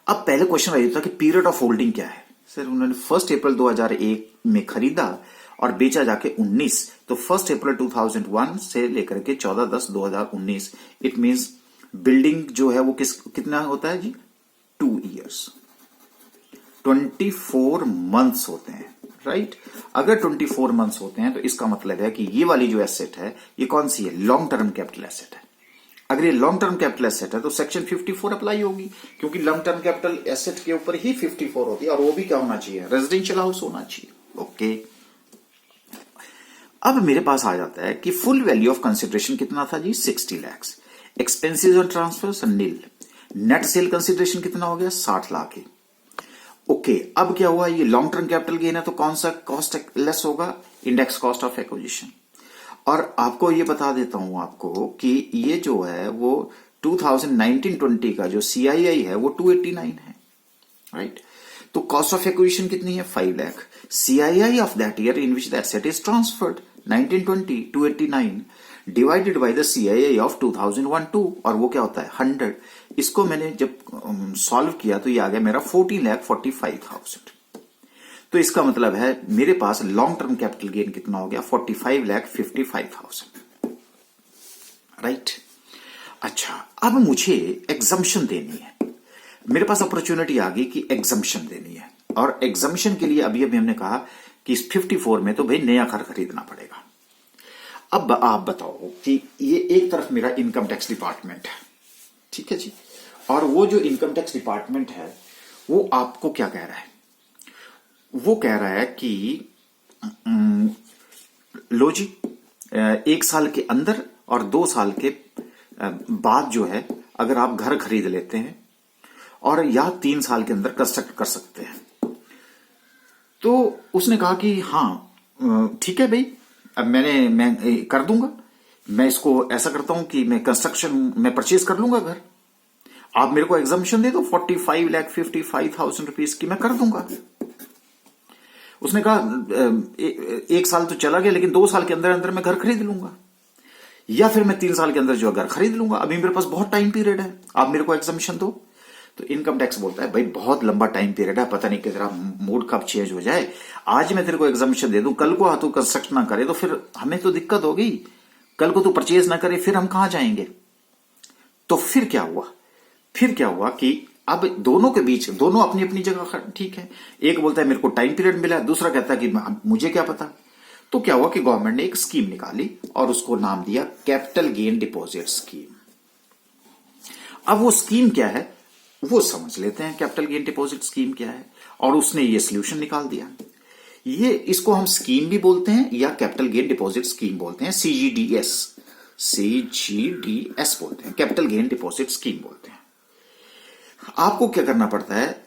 अब पहले क्वेश्चन आ था कि पीरियड ऑफ होल्डिंग क्या है। सर उन्होंने 1 अप्रैल 2001 में खरीदा और बेचा जाके 19, तो 1 अप्रैल 2001 से लेकर के 14/10/2019, इट मींस बिल्डिंग जो है वो कितना होता है जी? 2 ईयर्स, 24 मंथ्स होते हैं, राइट। अगर 24 मंथ्स होते हैं तो इसका मतलब है कि ये वाली जो एसेट है ये कौन सी है? लॉन्ग टर्म कैपिटल एसेट है। अगर ये लॉन्ग टर्म कैपिटल एसेट है तो सेक्शन 54 अप्लाई होगी, क्योंकि लॉन्ग टर्म कैपिटल एसेट के ऊपर ही 54 होती है, और वो भी क्या होना चाहिए? रेजिडेंशियल हाउस होना चाहिए। ओके, अब मेरे पास आ जाता है कि फुल वैल्यू ऑफ कंसिडरेशन कितना था जी? 60 लाख। एक्सपेंसेस और ट्रांसफर नील। नेट सेल कंसिडरेशन कितना हो गया? 60 लाख ही। ओके, अब क्या हुआ? ये लॉन्ग टर्म कैपिटल गेन है तो कौन सा कॉस्ट लेस होगा? Index cost of acquisition. और आपको ये बता देता हूं आपको कि ये जो है वो 2019-20 का जो CII है वो 289 है, राइट। तो कॉस्ट ऑफ एक्विजिशन कितनी है? 5 lakh. CII of that year in which the asset is transferred 1920 289 divided by the CII of 2001-2, और वो क्या होता है? 100। इसको मैंने जब सॉल्व किया तो ये आ गया मेरा 14,45,000। तो इसका मतलब है मेरे पास लॉन्ग टर्म कैपिटल गेन कितना हो गया? 45,55,000, राइट। अच्छा, अब मुझे एग्जम्पशन देनी है। मेरे पास अपॉर्चुनिटी आ गई कि एग्जम्पशन देनी है, और एग्जम्पशन के लिए अभी हमने कहा कि इस 54 में तो भाई नया घर खरीदना पड़ेगा। अब आप बताओ कि ये एक तरफ मेरा इनकम टैक्स डिपार्टमेंट है, ठीक है जी, और वो जो इनकम टैक्स डिपार्टमेंट है वो आपको क्या कह रहा है? वो कह रहा है कि लो जी, 1 साल के अंदर और 2 साल के बाद जो है अगर आप घर खरीद लेते हैं और या 3 साल के अंदर कंस्ट्रक्ट कर सकते हैं। तो उसने कहा कि हाँ ठीक है भाई, अब मैं कर दूंगा, मैं इसको ऐसा करता हूं कि मैं कंस्ट्रक्शन में परचेज कर लूंगा घर, आप मेरे को एग्जम्पशन दे दो 45,55,000 रुपीज की, मैं कर दूंगा। उसने कहा 1 साल तो चला गया, लेकिन 2 साल के अंदर अंदर मैं घर खरीद लूंगा, या फिर मैं 3 साल के अंदर जो घर खरीद लूंगा, अभी मेरे पास बहुत टाइम पीरियड है, आप मेरे को एग्जम्पशन दो। तो इनकम टैक्स बोलता है भाई बहुत लंबा टाइम पीरियड है, पता नहीं कि तेरा मूड कब चेंज हो जाए, आज मैं तेरे को एग्जम्पशन दे दूं, कल को तू कंस्ट्रक्ट ना करे तो फिर हमें तो दिक्कत होगी, कल को तू परचेज ना करे फिर हम कहां जाएंगे। तो फिर क्या हुआ कि अब दोनों के बीच, दोनों अपनी अपनी जगह ठीक है, एक बोलता है मेरे को टाइम पीरियड मिला, दूसरा कहता है कि मुझे क्या पता। तो क्या हुआ कि गवर्नमेंट ने एक स्कीम निकाली और उसको नाम दिया कैपिटल गेन डिपॉजिट स्कीम। अब वो स्कीम क्या है वो समझ लेते हैं, कैपिटल गेन डिपॉजिट स्कीम क्या है, और उसने ये सोल्यूशन निकाल दिया। ये इसको हम स्कीम भी बोलते हैं या कैपिटल गेन डिपॉजिट स्कीम बोलते हैं, CGDS बोलते हैं, कैपिटल गेन डिपॉजिट स्कीम बोलते हैं। आपको क्या करना पड़ता है,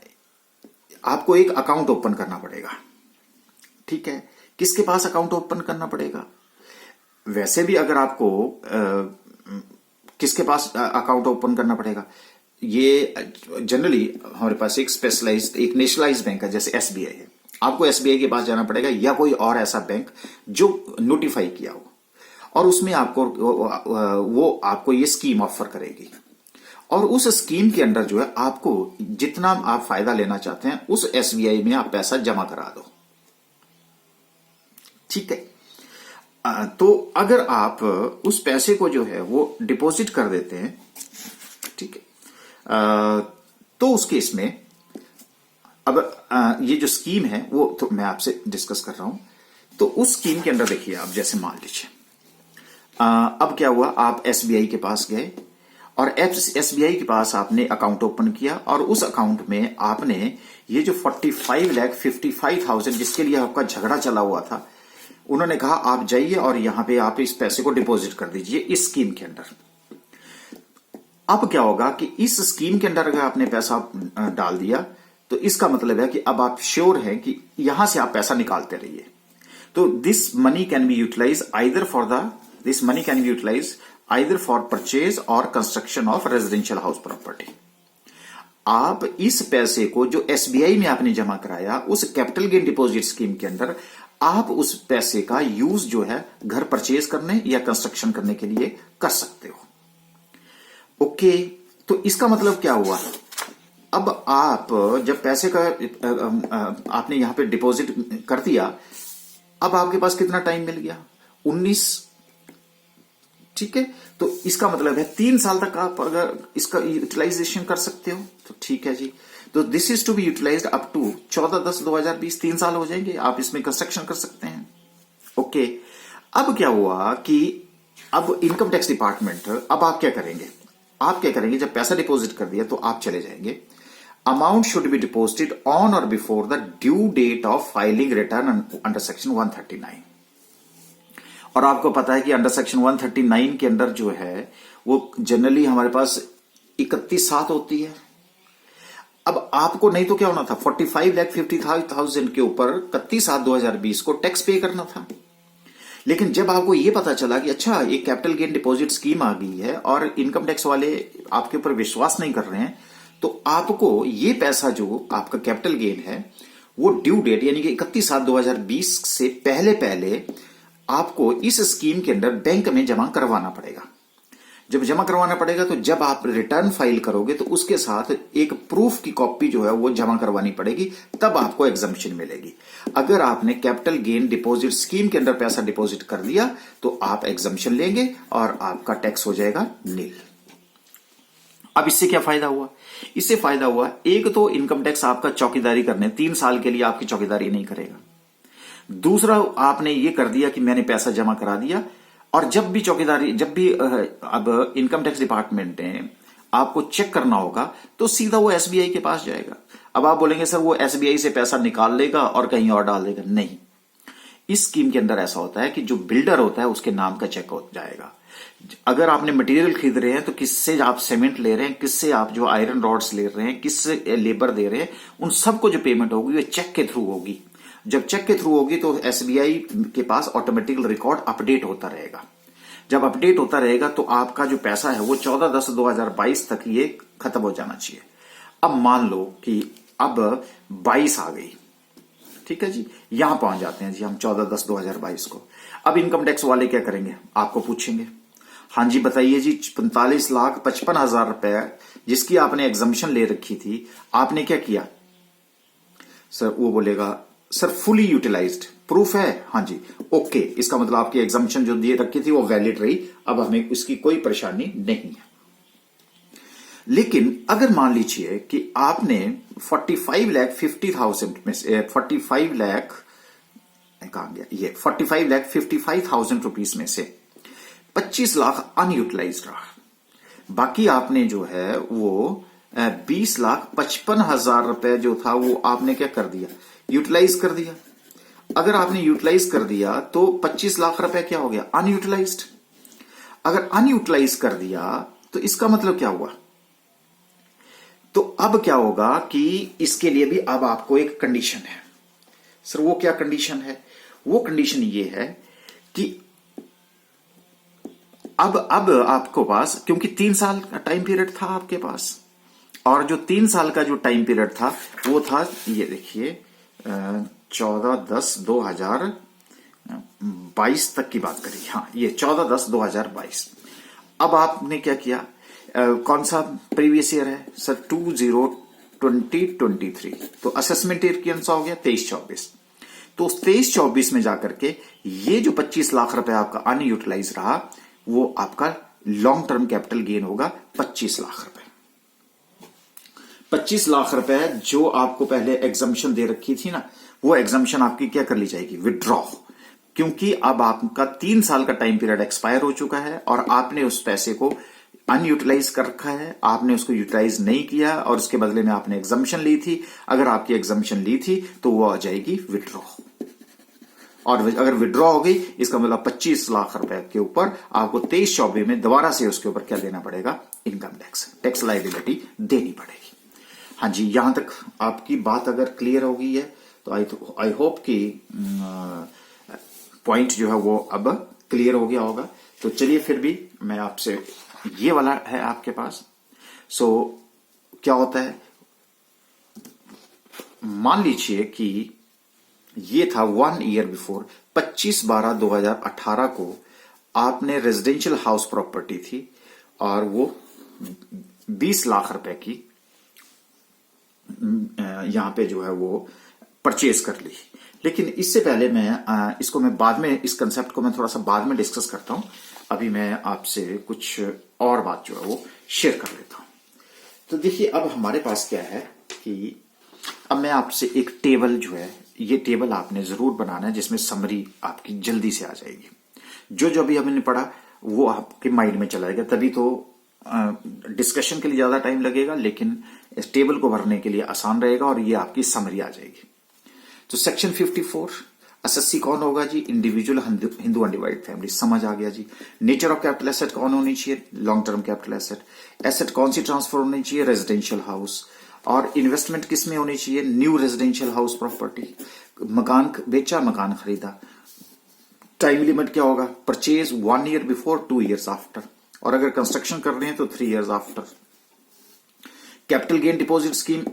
आपको एक अकाउंट ओपन करना पड़ेगा, ठीक है। किसके पास अकाउंट ओपन करना पड़ेगा? वैसे भी अगर आपको किसके पास अकाउंट ओपन करना पड़ेगा, ये जनरली हमारे पास एक स्पेशलाइज्ड एक नेशनलाइज्ड बैंक है जैसे एसबीआई है, आपको एसबीआई के पास जाना पड़ेगा या कोई और ऐसा बैंक जो नोटिफाई किया हो, और उसमें आपको वो आपको ये स्कीम ऑफर करेगी, और उस स्कीम के अंडर जो है आपको जितना आप फायदा लेना चाहते हैं उस एसबीआई में आप पैसा जमा करा दो। ठीक है, तो अगर आप उस पैसे को जो है वो डिपॉजिट कर देते हैं, ठीक है, तो उस केस में अब ये जो स्कीम है वो तो मैं आपसे डिस्कस कर रहा हूं, तो उस स्कीम के अंदर देखिए आप जैसे मान लीजिए अब क्या हुआ, आप एसबीआई के पास गए और एसबीआई के पास आपने अकाउंट ओपन किया और उस अकाउंट में आपने ये जो 45,55,000 जिसके लिए आपका झगड़ा चला हुआ था, उन्होंने कहा आप जाइए और यहां पे आप इस पैसे को डिपॉजिट कर दीजिए इस स्कीम के अंदर। अब क्या होगा कि इस स्कीम के अंदर अगर आपने पैसा डाल दिया तो इसका मतलब है कि अब आप श्योर हैं कि यहां से आप पैसा निकालते रहिए। तो this money can be utilise either for purchase और construction of residential house property. आप इस पैसे को जो एसबीआई में आपने जमा कराया उस कैपिटल गेन डिपॉजिट स्कीम के अंदर आप उस पैसे का यूज जो है घर परचेज करने या कंस्ट्रक्शन करने के लिए कर सकते हो। ओके, तो इसका मतलब क्या हुआ, अब आप जब पैसे का आपने यहां पे डिपॉजिट कर दिया, अब आपके पास कितना टाइम मिल गया, 19। ठीक है, तो इसका मतलब है 3 साल तक आप अगर इसका यूटिलाइजेशन कर सकते हो तो ठीक है जी। तो this is to be utilised up to 14/10/2020, 3 साल हो जाएंगे, आप इसमें कंस्ट्रक्शन कर सकते हैं। ओके, अब क्या हुआ कि अब इनकम टैक्स डिपार्टमेंट, अब आप क्या करेंगे, जब पैसा डिपॉजिट कर दिया तो आप चले जाएंगे, amount should be deposited on और before the due date of filing return under section 139। और आपको पता है कि अंडर सेक्शन 139 के अंदर जो है वो जनरली हमारे पास 31/7 होती है। अब आपको नहीं तो क्या होना था, 45,50,000 के ऊपर 31/7/2020 को टैक्स पे करना था। लेकिन जब आपको यह पता चला कि अच्छा एक कैपिटल गेन डिपॉजिट स्कीम आ गई है और इनकम टैक्स वाले आपके ऊपर विश्वास नहीं कर रहे हैं, तो आपको ये पैसा जो आपका कैपिटल गेन है वो ड्यू डेट यानी कि 31/7/2020 से पहले पहले आपको इस स्कीम के अंदर बैंक में जमा करवाना पड़ेगा। जब जमा करवाना पड़ेगा तो जब आप रिटर्न फाइल करोगे तो उसके साथ एक प्रूफ की कॉपी जो है वो जमा करवानी पड़ेगी, तब आपको एग्जम्पशन मिलेगी। अगर आपने कैपिटल गेन डिपॉजिट स्कीम के अंदर पैसा डिपॉजिट कर दिया तो आप एग्जम्पशन लेंगे और आपका टैक्स हो जाएगा नील। अब इससे क्या फायदा हुआ, इससे फायदा हुआ एक तो इनकम टैक्स आपका चौकीदारी करने 3 साल के लिए आपकी चौकीदारी नहीं करेगा। दूसरा, आपने ये कर दिया कि मैंने पैसा जमा करा दिया और जब भी अब इनकम टैक्स डिपार्टमेंट ने आपको चेक करना होगा तो सीधा वो एसबीआई के पास जाएगा। अब आप बोलेंगे सर वो एसबीआई से पैसा निकाल लेगा और कहीं और डाल देगा, नहीं। इस स्कीम के अंदर ऐसा होता है कि जो बिल्डर होता है उसके नाम का चेक हो जाएगा। अगर आपने मटेरियल खरीद रहे हैं तो किससे आप सीमेंट ले रहे हैं, किससे आप जो आयरन रॉड्स ले रहे हैं, किससे लेबर दे रहे हैं, उन सबको जो पेमेंट होगी वो चेक के थ्रू होगी। जब चेक के थ्रू होगी तो एसबीआई के पास ऑटोमेटिकल रिकॉर्ड अपडेट होता रहेगा। जब अपडेट होता रहेगा तो आपका जो पैसा है वो 14/10/2022 तक ये खत्म हो जाना चाहिए। अब मान लो कि अब 22 आ गई, ठीक है जी, यहां पहुंच जाते हैं जी हम 14/10/2022 को। अब इनकम टैक्स वाले क्या करेंगे, आपको पूछेंगे, हाँ जी बताइए जी 45,55,000 रुपए जिसकी आपने एग्जम्पशन ले रखी थी, आपने क्या किया। सर वो बोलेगा सर फुली यूटिलाइज्ड, प्रूफ है, हाँ जी, ओके, इसका मतलब आपकी एग्जम्पशन जो दिए रखी थी वो वैलिड रही, अब हमें उसकी कोई परेशानी नहीं है। लेकिन अगर मान लीजिए कि आपने 45,50,000 में से 45,55,000 रुपीज में से 25 लाख अनयूटिलाइज रहा, बाकी आपने जो है वो 20,55,000 रुपए जो था वो आपने क्या कर दिया, यूटिलाइज कर दिया। अगर आपने यूटिलाइज कर दिया तो 25 लाख रुपए क्या हो गया, अनयूटिलाइज्ड। अगर अनयूटिलाइज कर दिया तो इसका मतलब क्या हुआ, तो अब क्या होगा कि इसके लिए भी अब आपको एक कंडीशन है। सर वो क्या कंडीशन है, वो कंडीशन ये है कि अब आपको पास, क्योंकि 3 साल का टाइम पीरियड था आपके पास, और जो 3 साल का जो टाइम पीरियड था वो था, ये देखिए 14/10/2022 तक की बात करी। हाँ, ये 14/10/2022। अब आपने क्या किया, कौन सा प्रीवियस ईयर है सर, 2023, तो असेसमेंट ईयर कौन सा हो गया, 23-24। तो उस 23-24 में जाकर के ये जो 25 लाख रुपए आपका अनयूटिलाइज रहा, वो आपका लॉन्ग टर्म कैपिटल गेन होगा 25 लाख रुपए। 25 लाख रुपए जो आपको पहले एग्जम्पशन दे रखी थी ना, वो एग्जम्पशन आपकी क्या कर ली जाएगी, विड्रॉ। क्योंकि अब आपका 3 साल का टाइम पीरियड एक्सपायर हो चुका है और आपने उस पैसे को अनयूटिलाइज कर रखा है, आपने उसको यूटिलाइज नहीं किया और उसके बदले में आपने एग्जम्पशन ली थी। अगर आपकी एग्जम्पशन ली थी तो वो आ जाएगी विड्रॉ, और अगर विड्रॉ हो गई इसका मतलब 25 लाख रुपए के ऊपर आपको 23-24 में दोबारा से उसके ऊपर क्या देना पड़ेगा, इनकम टैक्स लायबिलिटी देनी पड़ेगी। हाँ जी, यहां तक आपकी बात अगर क्लियर हो गई है तो आई होप कि पॉइंट जो है वो अब क्लियर हो गया होगा। तो चलिए फिर भी मैं आपसे, ये वाला है आपके पास। क्या होता है, मान लीजिए कि ये था 1 ईयर बिफोर, 25/12/2018 को आपने रेजिडेंशियल हाउस प्रॉपर्टी थी और वो 20 लाख रुपए की यहां पे जो है वो परचेज कर ली। लेकिन इससे पहले मैं बाद में इस कंसेप्ट को मैं थोड़ा सा बाद में डिस्कस करता हूं। अभी मैं आपसे कुछ और बात जो है वो शेयर कर लेता हूं। तो देखिए अब हमारे पास क्या है कि अब मैं आपसे एक टेबल जो है, ये टेबल आपने जरूर बनाना है जिसमें समरी आपकी जल्दी से आ जाएगी। जो जो अभी हमने पढ़ा वो आपके माइंड में चला जाएगा, तभी तो डिस्कशन के लिए ज्यादा टाइम लगेगा, लेकिन इस टेबल को भरने के लिए आसान रहेगा और ये आपकी समरी आ जाएगी। तो सेक्शन 54 एसएससी कौन होगा जी, इंडिविजुअल हिंदू अनडिवाइडेड फैमिली, समझ आ गया जी। नेचर ऑफ कैपिटल एसेट कौन होनी चाहिए, long term capital asset. Asset कौन सी ट्रांसफर होनी चाहिए, रेजिडेंशियल हाउस। और इन्वेस्टमेंट किस में होनी चाहिए, न्यू रेजिडेंशियल हाउस प्रॉपर्टी। मकान बेचा, मकान खरीदा। टाइम लिमिट क्या होगा, purchase 1 year before, 2 years after, और अगर कंस्ट्रक्शन कर रहे हैं तो 3 years after. Capital gain deposit scheme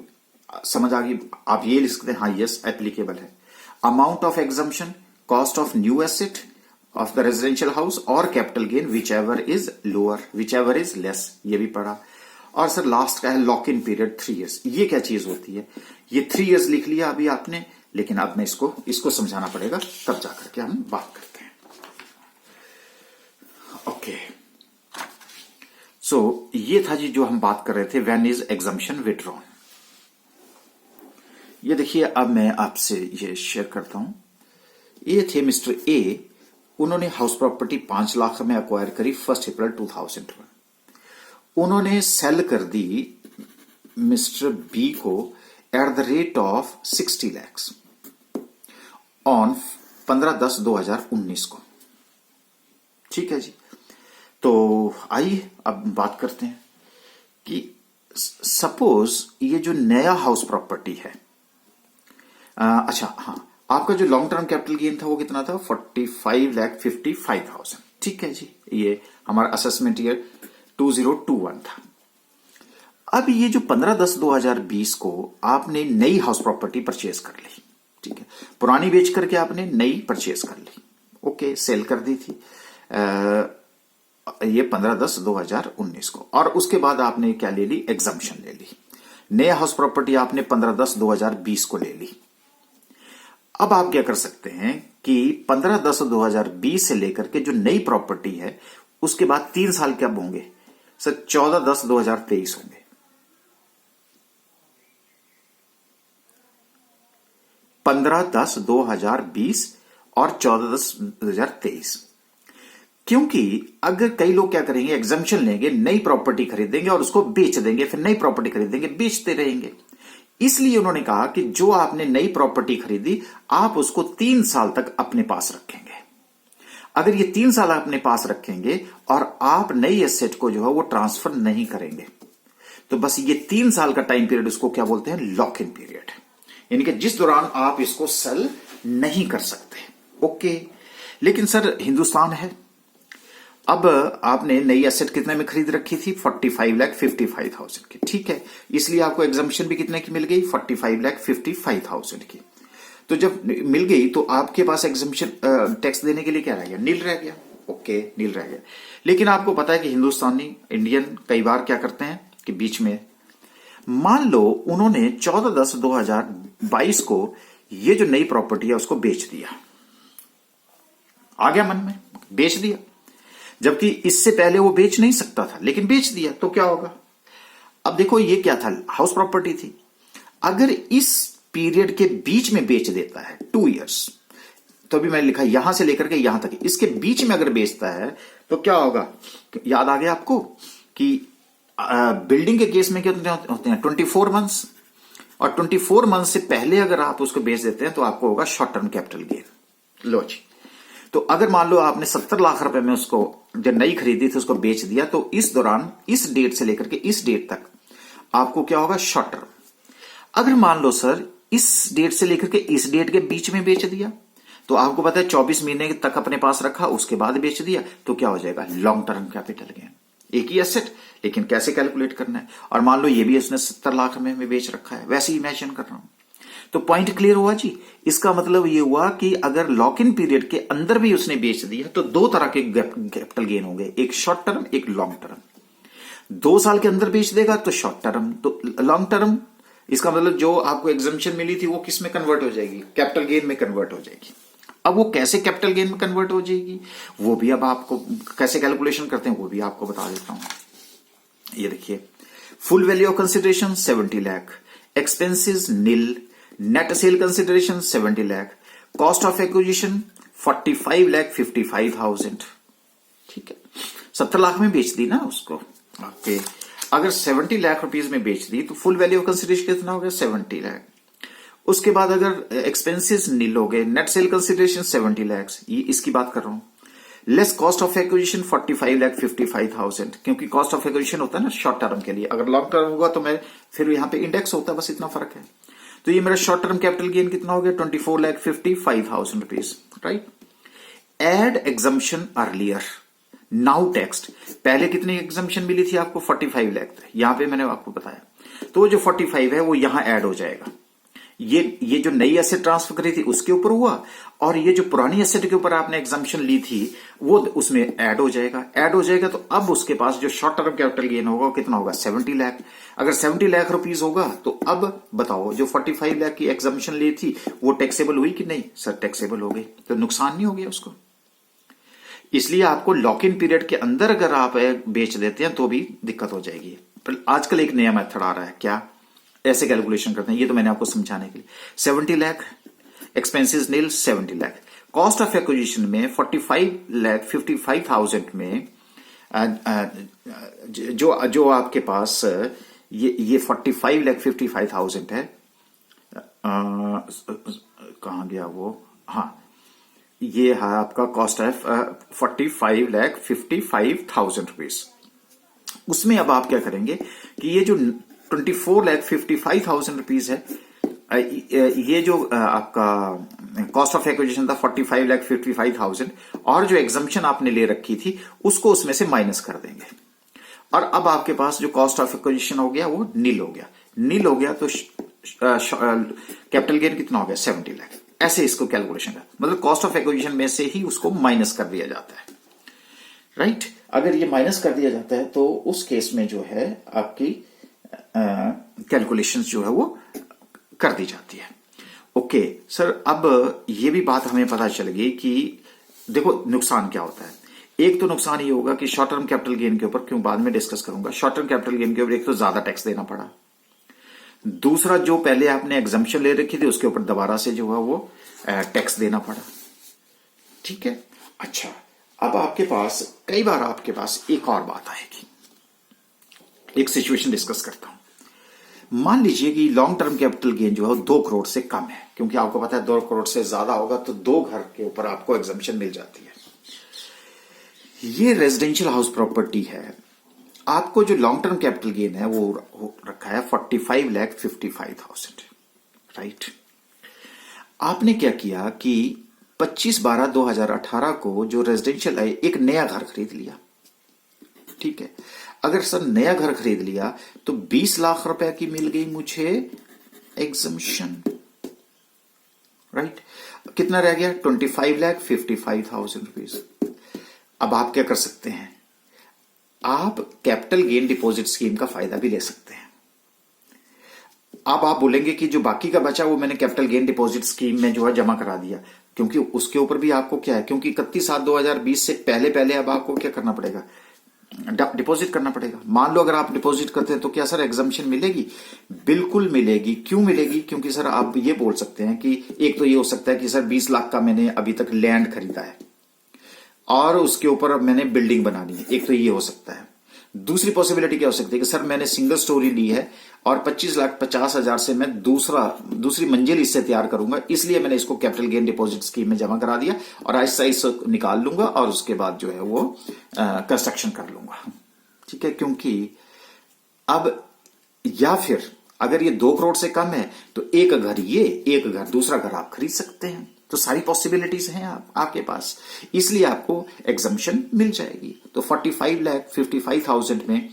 समझ आ गई, आप ये लिख सकते हैं, हाँ यस एप्लीकेबल है। Amount of exemption, cost of new asset of the residential house और capital gain whichever is lower, whichever is less, ये भी पढ़ा। और सर लास्ट का है लॉक इन पीरियड 3 ईयर्स। ये क्या चीज होती है, ये 3 ईयर्स लिख लिया अभी आपने, लेकिन अब मैं इसको समझाना पड़ेगा, तब जाकर के हम बात करते हैं। ओके, ये था जी जो हम बात कर रहे थे, व्हेन इज एग्जम्पशन विड्रॉन। ये देखिए अब मैं आपसे ये शेयर करता हूं। ये थे मिस्टर ए, उन्होंने हाउस प्रॉपर्टी 5 लाख में अक्वायर करी 1 अप्रैल 2001। उन्होंने सेल कर दी मिस्टर बी को at the rate of 60 lakhs on 15/10/2019 को। ठीक है जी, तो आइए अब बात करते हैं कि सपोज ये जो नया हाउस प्रॉपर्टी है, अच्छा हाँ, आपका जो लॉन्ग टर्म कैपिटल गेन था वो कितना था, 45,55,000। ठीक है जी, ये हमारा असेसमेंट ईयर 2021 था। अब ये जो 15/10/2020 को आपने नई हाउस प्रॉपर्टी परचेज कर ली, ठीक है, पुरानी बेच करके आपने नई परचेज कर ली, ओके, सेल कर दी थी ये 15/10/2019 को, और उसके बाद आपने क्या ले ली, एग्जम्पशन ले ली। नया हाउस प्रॉपर्टी आपने 15/10/2020 को ले ली। अब आप क्या कर सकते हैं कि 15/10/2020 से लेकर के जो नई प्रॉपर्टी है उसके बाद 3 साल कब होंगे सर, 14/10/2023 होंगे। 15/10/2020 और 14/10/2023। क्योंकि अगर कई लोग क्या करेंगे, एग्जम्पशन लेंगे, नई प्रॉपर्टी खरीदेंगे और उसको बेच देंगे, फिर नई प्रॉपर्टी खरीदेंगे, बेचते रहेंगे। इसलिए उन्होंने कहा कि जो आपने नई प्रॉपर्टी खरीदी आप उसको 3 साल तक अपने पास रखेंगे। अगर ये 3 साल अपने पास रखेंगे और आप नई एसेट को जो है वो ट्रांसफर नहीं करेंगे, तो बस ये 3 साल का टाइम पीरियड, उसको क्या बोलते हैं, लॉक इन पीरियड, यानी कि जिस दौरान आप इसको सेल नहीं कर सकते। ओके, लेकिन सर हिंदुस्तान है अब आपने नई एसेट कितने में खरीद रखी थी? 45,55,000 की। ठीक है, इसलिए आपको एग्जम्पशन भी कितने की मिल गई? 45,55,000 की। तो जब मिल गई तो आपके पास एग्जम्पशन टैक्स देने के लिए क्या रह गया? नील रह गया। ओके, नील रह गया। लेकिन आपको पता है कि हिंदुस्तानी इंडियन कई बार क्या करते हैं कि बीच में, मान लो उन्होंने 14/10/2022 को ये जो नई प्रॉपर्टी है उसको बेच दिया, आ गया मन में, बेच दिया, जबकि इससे पहले वो बेच नहीं सकता था, लेकिन बेच दिया, तो क्या होगा? अब देखो ये क्या था? हाउस प्रॉपर्टी थी। अगर इस पीरियड के बीच में बेच देता है 2 इयर्स, तो अभी मैंने लिखा यहां से लेकर के यहां तक, इसके बीच में अगर बेचता है तो क्या होगा? याद आ गया आपको कि बिल्डिंग के केस में क्या होते हैं? 24 मंथ्स, और 24 मंथ से पहले अगर आप उसको बेच देते हैं तो आपको होगा शॉर्ट टर्म कैपिटल गेन। लो जी, तो अगर मान लो आपने 70 लाख रुपए में उसको जब नई खरीदी थी उसको बेच दिया, तो इस दौरान इस डेट से लेकर के इस डेट तक आपको क्या होगा? Short term. अगर मान लो सर इस डेट से लेकर के इस डेट के बीच में बेच दिया, तो आपको पता है 24 महीने तक अपने पास रखा, उसके बाद बेच दिया, तो क्या हो जाएगा? Long term capital gain. एक ही एसेट, लेकिन कैसे कैलकुलेट करना है? और मान लो ये भी उसने 70 लाख में बेच रखा है, वैसे ही इमेजिन कर रहा हूं। तो पॉइंट क्लियर हुआ जी। इसका मतलब ये हुआ कि अगर लॉक इन पीरियड के अंदर भी उसने बेच दिया तो दो तरह के कैपिटल गेन होंगे, एक शॉर्ट टर्म, एक लॉन्ग टर्म। 2 साल के अंदर बेच देगा तो शॉर्ट टर्म, तो लॉन्ग टर्म, इसका मतलब जो आपको एग्जम्पशन मिली थी वो किस में कन्वर्ट हो जाएगी? कैपिटल गेन में कन्वर्ट हो जाएगी। अब वो कैसे कैपिटल गेन में कन्वर्ट हो जाएगी वो भी अब आपको कैसे कैलकुलेशन करते हैं वो भी आपको बता देता हूं। ये देखिए, full value of consideration 70 lakh, expenses nil, net sale consideration 70 lakh, cost of acquisition 45,55,000। ठीक है, 70 लाख में बेच दी ना उसको। ओके, अगर 70 लाख रुपीज में बेच दी तो फुल वैल्यू ऑफ कंसिडरेशन कितना हो गया? 70 लाख। उसके बाद अगर एक्सपेंसेस नील हो गए, नेट सेल कंसिडरेशन 70 लाख, ये इसकी बात कर रहा हूं, लेस कॉस्ट ऑफ एक्विजिशन 45,55,000, क्योंकि कॉस्ट ऑफ एक्विजिशन होता है ना शॉर्ट टर्म के लिए, अगर लॉन्ग टर्म होगा तो मैं फिर यहां पे इंडेक्स होता है, बस इतना फर्क है। तो ये मेरा शॉर्ट टर्म कैपिटल गेन कितना हो गया? 24,55,000 rupees, right. Add exemption earlier, now text, पहले कितनी एग्जम्पशन मिली थी आपको? 45 लाख थे, यहां पे मैंने आपको बताया, तो वो जो 45 है वो यहां ऐड हो जाएगा। ये जो नई एसेट ट्रांसफर करी थी उसके ऊपर हुआ, और ये जो पुरानी एसेट के ऊपर आपने एग्जम्पशन ली थी वो उसमें ऐड हो जाएगा। ऐड हो जाएगा तो अब उसके पास जो शॉर्ट टर्म कैपिटल गेन होगा वो कितना होगा? 70 लाख। अगर 70 लाख रुपीज होगा तो अब बताओ जो 45 लाख की एग्जम्पशन ली थी वो टैक्सेबल हुई कि नहीं? सर टैक्सेबल हो गई, तो नुकसान नहीं हो गया उसको। इसलिए आपको लॉक इन पीरियड के अंदर अगर आप बेच देते हैं तो भी दिक्कत हो जाएगी। पर आजकल एक नया मेथड आ रहा है, क्या? ऐसे कैलकुलेशन करते हैं, ये तो मैंने आपको समझाने के लिए। 70 lakh, expenses nil 70 lakh, cost of acquisition में 45,55,000 में जो आपके पास ये 45,55,000 है, कहां गया वो? हाँ, ये है आपका कॉस्ट ऑफ 45,55,000 रुपीज। उसमें अब आप क्या करेंगे कि ये जो 24,55,000 रुपीज है, ये जो आपका कॉस्ट ऑफ एक्विजिशन था 45,55,000, और जो एग्जम्पशन आपने ले रखी थी उसको उसमें से माइनस कर देंगे, और अब आपके पास जो कॉस्ट ऑफ एक्विजिशन हो गया वो नील हो गया। नील हो गया तो कैपिटल गेन कितना हो गया? 70 लाख। ऐसे इसको कैलकुलेशन का मतलब कॉस्ट ऑफ एक्विजिशन में से ही उसको माइनस कर दिया जाता है, राइट। अगर ये माइनस कर दिया जाता है तो उस केस में जो है आपकी कैलकुलेशंस जो है वो कर दी जाती है। ओके सर, अब ये भी बात हमें पता चल गई कि देखो नुकसान क्या होता है। एक तो नुकसान ये होगा कि शॉर्ट टर्म कैपिटल गेन के ऊपर, क्यों बाद में डिस्कस करूंगा, शॉर्ट टर्म कैपिटल गेन के ऊपर एक तो ज्यादा टैक्स देना पड़ा, दूसरा जो पहले आपने एग्जम्पशन ले रखी थी उसके ऊपर दोबारा से जो है वो टैक्स देना पड़ा। ठीक है, अच्छा अब आपके पास कई बार आपके पास एक और बात आएगी, एक सिचुएशन डिस्कस करता हूं। मान लीजिए कि लॉन्ग टर्म कैपिटल गेन जो है 2 करोड़ से कम है, क्योंकि आपको पता है 2 करोड़ से ज्यादा होगा तो 2 घर के ऊपर आपको एग्जम्पशन मिल जाती है। ये रेजिडेंशियल हाउस प्रॉपर्टी है, आपको जो लॉन्ग टर्म कैपिटल गेन है वो रखा है 45,55,000, राइट। आपने क्या किया कि 25/12/2018 को जो रेजिडेंशियल है एक नया घर खरीद लिया, ठीक है। अगर सर नया घर खरीद लिया तो 20 लाख रुपए की मिल गई मुझे एग्जम्पशन, राइट। कितना रह गया? 25,55,000 रुपीज। अब आप क्या कर सकते हैं, आप कैपिटल गेन डिपॉजिट स्कीम का फायदा भी ले सकते हैं। अब आप बोलेंगे कि जो बाकी का बचा वो मैंने कैपिटल गेन डिपॉजिट स्कीम में जो है जमा करा दिया, क्योंकि उसके ऊपर भी आपको क्या है, क्योंकि 31/7/2020 से पहले पहले अब आपको क्या करना पड़ेगा, डिपॉजिट करना पड़ेगा। मान लो अगर आप डिपॉजिट करते हैं तो क्या सर एग्जम्पशन मिलेगी? बिल्कुल मिलेगी। क्यों मिलेगी? क्योंकि सर आप ये बोल सकते हैं कि एक तो ये हो सकता है कि सर 20 लाख का मैंने अभी तक लैंड खरीदा है और उसके ऊपर अब मैंने बिल्डिंग बनानी है, एक तो ये हो सकता है। दूसरी पॉसिबिलिटी क्या हो सकती है कि सर मैंने सिंगल स्टोरी ली है और 25,50,000 से मैं दूसरी मंजिल इससे तैयार करूंगा, इसलिए मैंने इसको कैपिटल गेन डिपॉजिट स्कीम में जमा करा दिया और आहिस्ता आहिस्ता निकाल लूंगा और उसके बाद जो है वो कंस्ट्रक्शन कर लूंगा, ठीक है। क्योंकि अब या फिर अगर ये 2 करोड़ से कम है तो एक घर ये, एक घर दूसरा घर आप खरीद सकते हैं। तो सारी पॉसिबिलिटीज हैं आपके पास, इसलिए आपको एग्जम्पशन मिल जाएगी। तो 45,55,000 में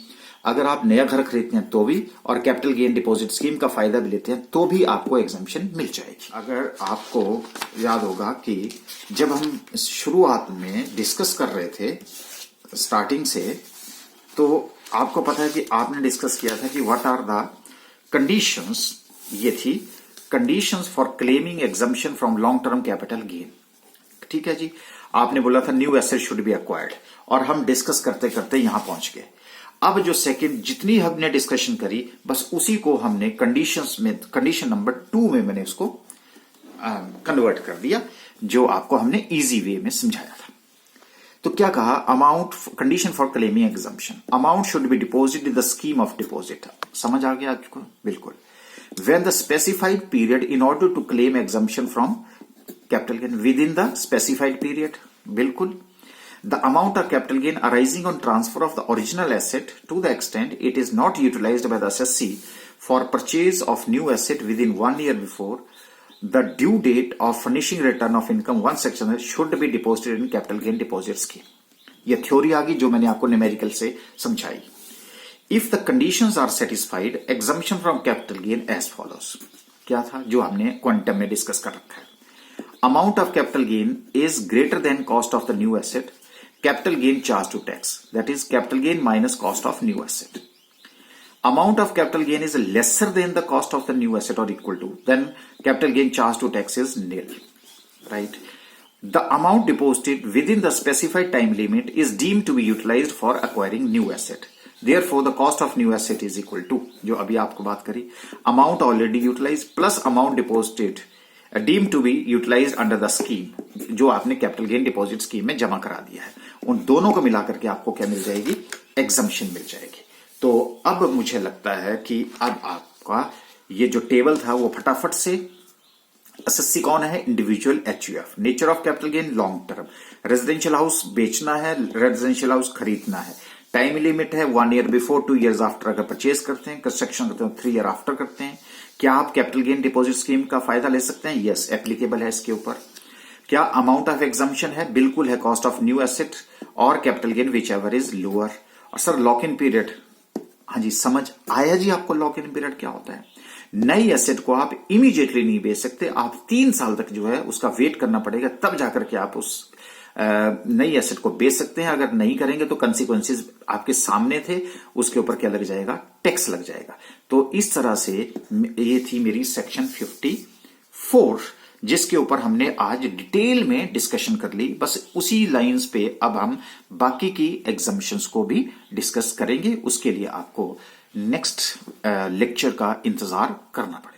अगर आप नया घर खरीदते हैं तो भी और कैपिटल गेन डिपॉजिट स्कीम का फायदा भी लेते हैं तो भी आपको एग्जम्पशन मिल जाएगी। अगर आपको याद होगा कि जब हम शुरुआत में डिस्कस कर रहे थे स्टार्टिंग से, तो आपको पता है कि आपने डिस्कस किया था कि व्हाट आर द कंडीशंस, ये थी conditions for claiming exemption from long term capital gain, ठीक है जी। आपने बोला था new asset should be acquired और हम डिस्कस करते करते यहां पहुंच गए। अब जो सेकंड जितनी हमने डिस्कशन करी बस उसी को हमने कंडीशंस में, कंडीशन नंबर 2 में मैंने उसको कन्वर्ट कर दिया, जो आपको हमने इजी वे में समझाया था। तो क्या कहा, amount, condition for claiming exemption, amount should B deposit in the scheme of deposit. समझ आ गया आपको? बिल्कुल। When the specified period in order to claim exemption from capital gain within the specified period, बिल्कुल। The amount of capital gain arising on transfer of the original asset to the extent it is not utilized by the assessee for purchase of new asset within 1 year before the due date of furnishing return of income one section should be deposited in capital gain deposit scheme। ये theory आ गई जो मैंने आपको numerical से समझाई। If the conditions are satisfied, exemption from capital gain as follows। क्या था जो हमने क्वांटम में डिस्कस कर रखा है। Amount of capital gain is greater than cost of the new asset, capital gain charged to tax, that is capital gain minus cost of new asset। Amount of capital gain is lesser than the cost of the new asset or equal to, then capital gain charged to tax is nil, right। The amount deposited within the specified time limit is deemed to be utilized for acquiring new asset। Therefore, the cost of new asset is equal to, जो अभी आपको बात करी, amount already utilized plus amount deposited deemed to be utilized under the scheme, जो आपने capital gain deposit scheme में जमा करा दिया है। उन दोनों को मिलाकर के आपको क्या मिल जाएगी, एग्जम्पशन मिल जाएगी। तो अब मुझे लगता है कि अब आपका ये जो टेबल था वो फटाफट से, एसएससी कौन है, individual HUF, nature of capital gain long term, residential house बेचना है, रेजिडेंशियल हाउस खरीदना है, टाइम लिमिट है 1 ईयर बिफोर, 2 इयर्स आफ्टर अगर परचेज करते हैं, कंस्ट्रक्शन करते हैं 3 ईयर आफ्टर करते हैं। क्या आप कैपिटल गेन डिपॉजिट स्कीम का फायदा ले सकते हैं? यस, एप्लीकेबल है इसके ऊपर। क्या अमाउंट ऑफ एग्जम्पशन है? बिल्कुल है, कॉस्ट ऑफ न्यू एसेट और capital gain whichever is lower. और सर लॉक इन पीरियड, हाँ जी समझ आया जी आपको लॉक इन पीरियड क्या होता है। नई एसेट को आप इमीडिएटली नहीं बेच सकते, आप 3 साल तक जो है उसका वेट करना पड़ेगा, तब जाकर के आप उस नई एसेट को बेच सकते हैं। अगर नहीं करेंगे तो कंसिक्वेंसेस आपके सामने थे, उसके ऊपर क्या लग जाएगा, टैक्स लग जाएगा। तो इस तरह से ये थी मेरी सेक्शन 54, जिसके ऊपर हमने आज डिटेल में डिस्कशन कर ली। बस उसी लाइंस पे अब हम बाकी की एग्जम्पशंस को भी डिस्कस करेंगे। उसके लिए आपको नेक्स्ट लेक्चर का इंतजार करना पड़ेगा।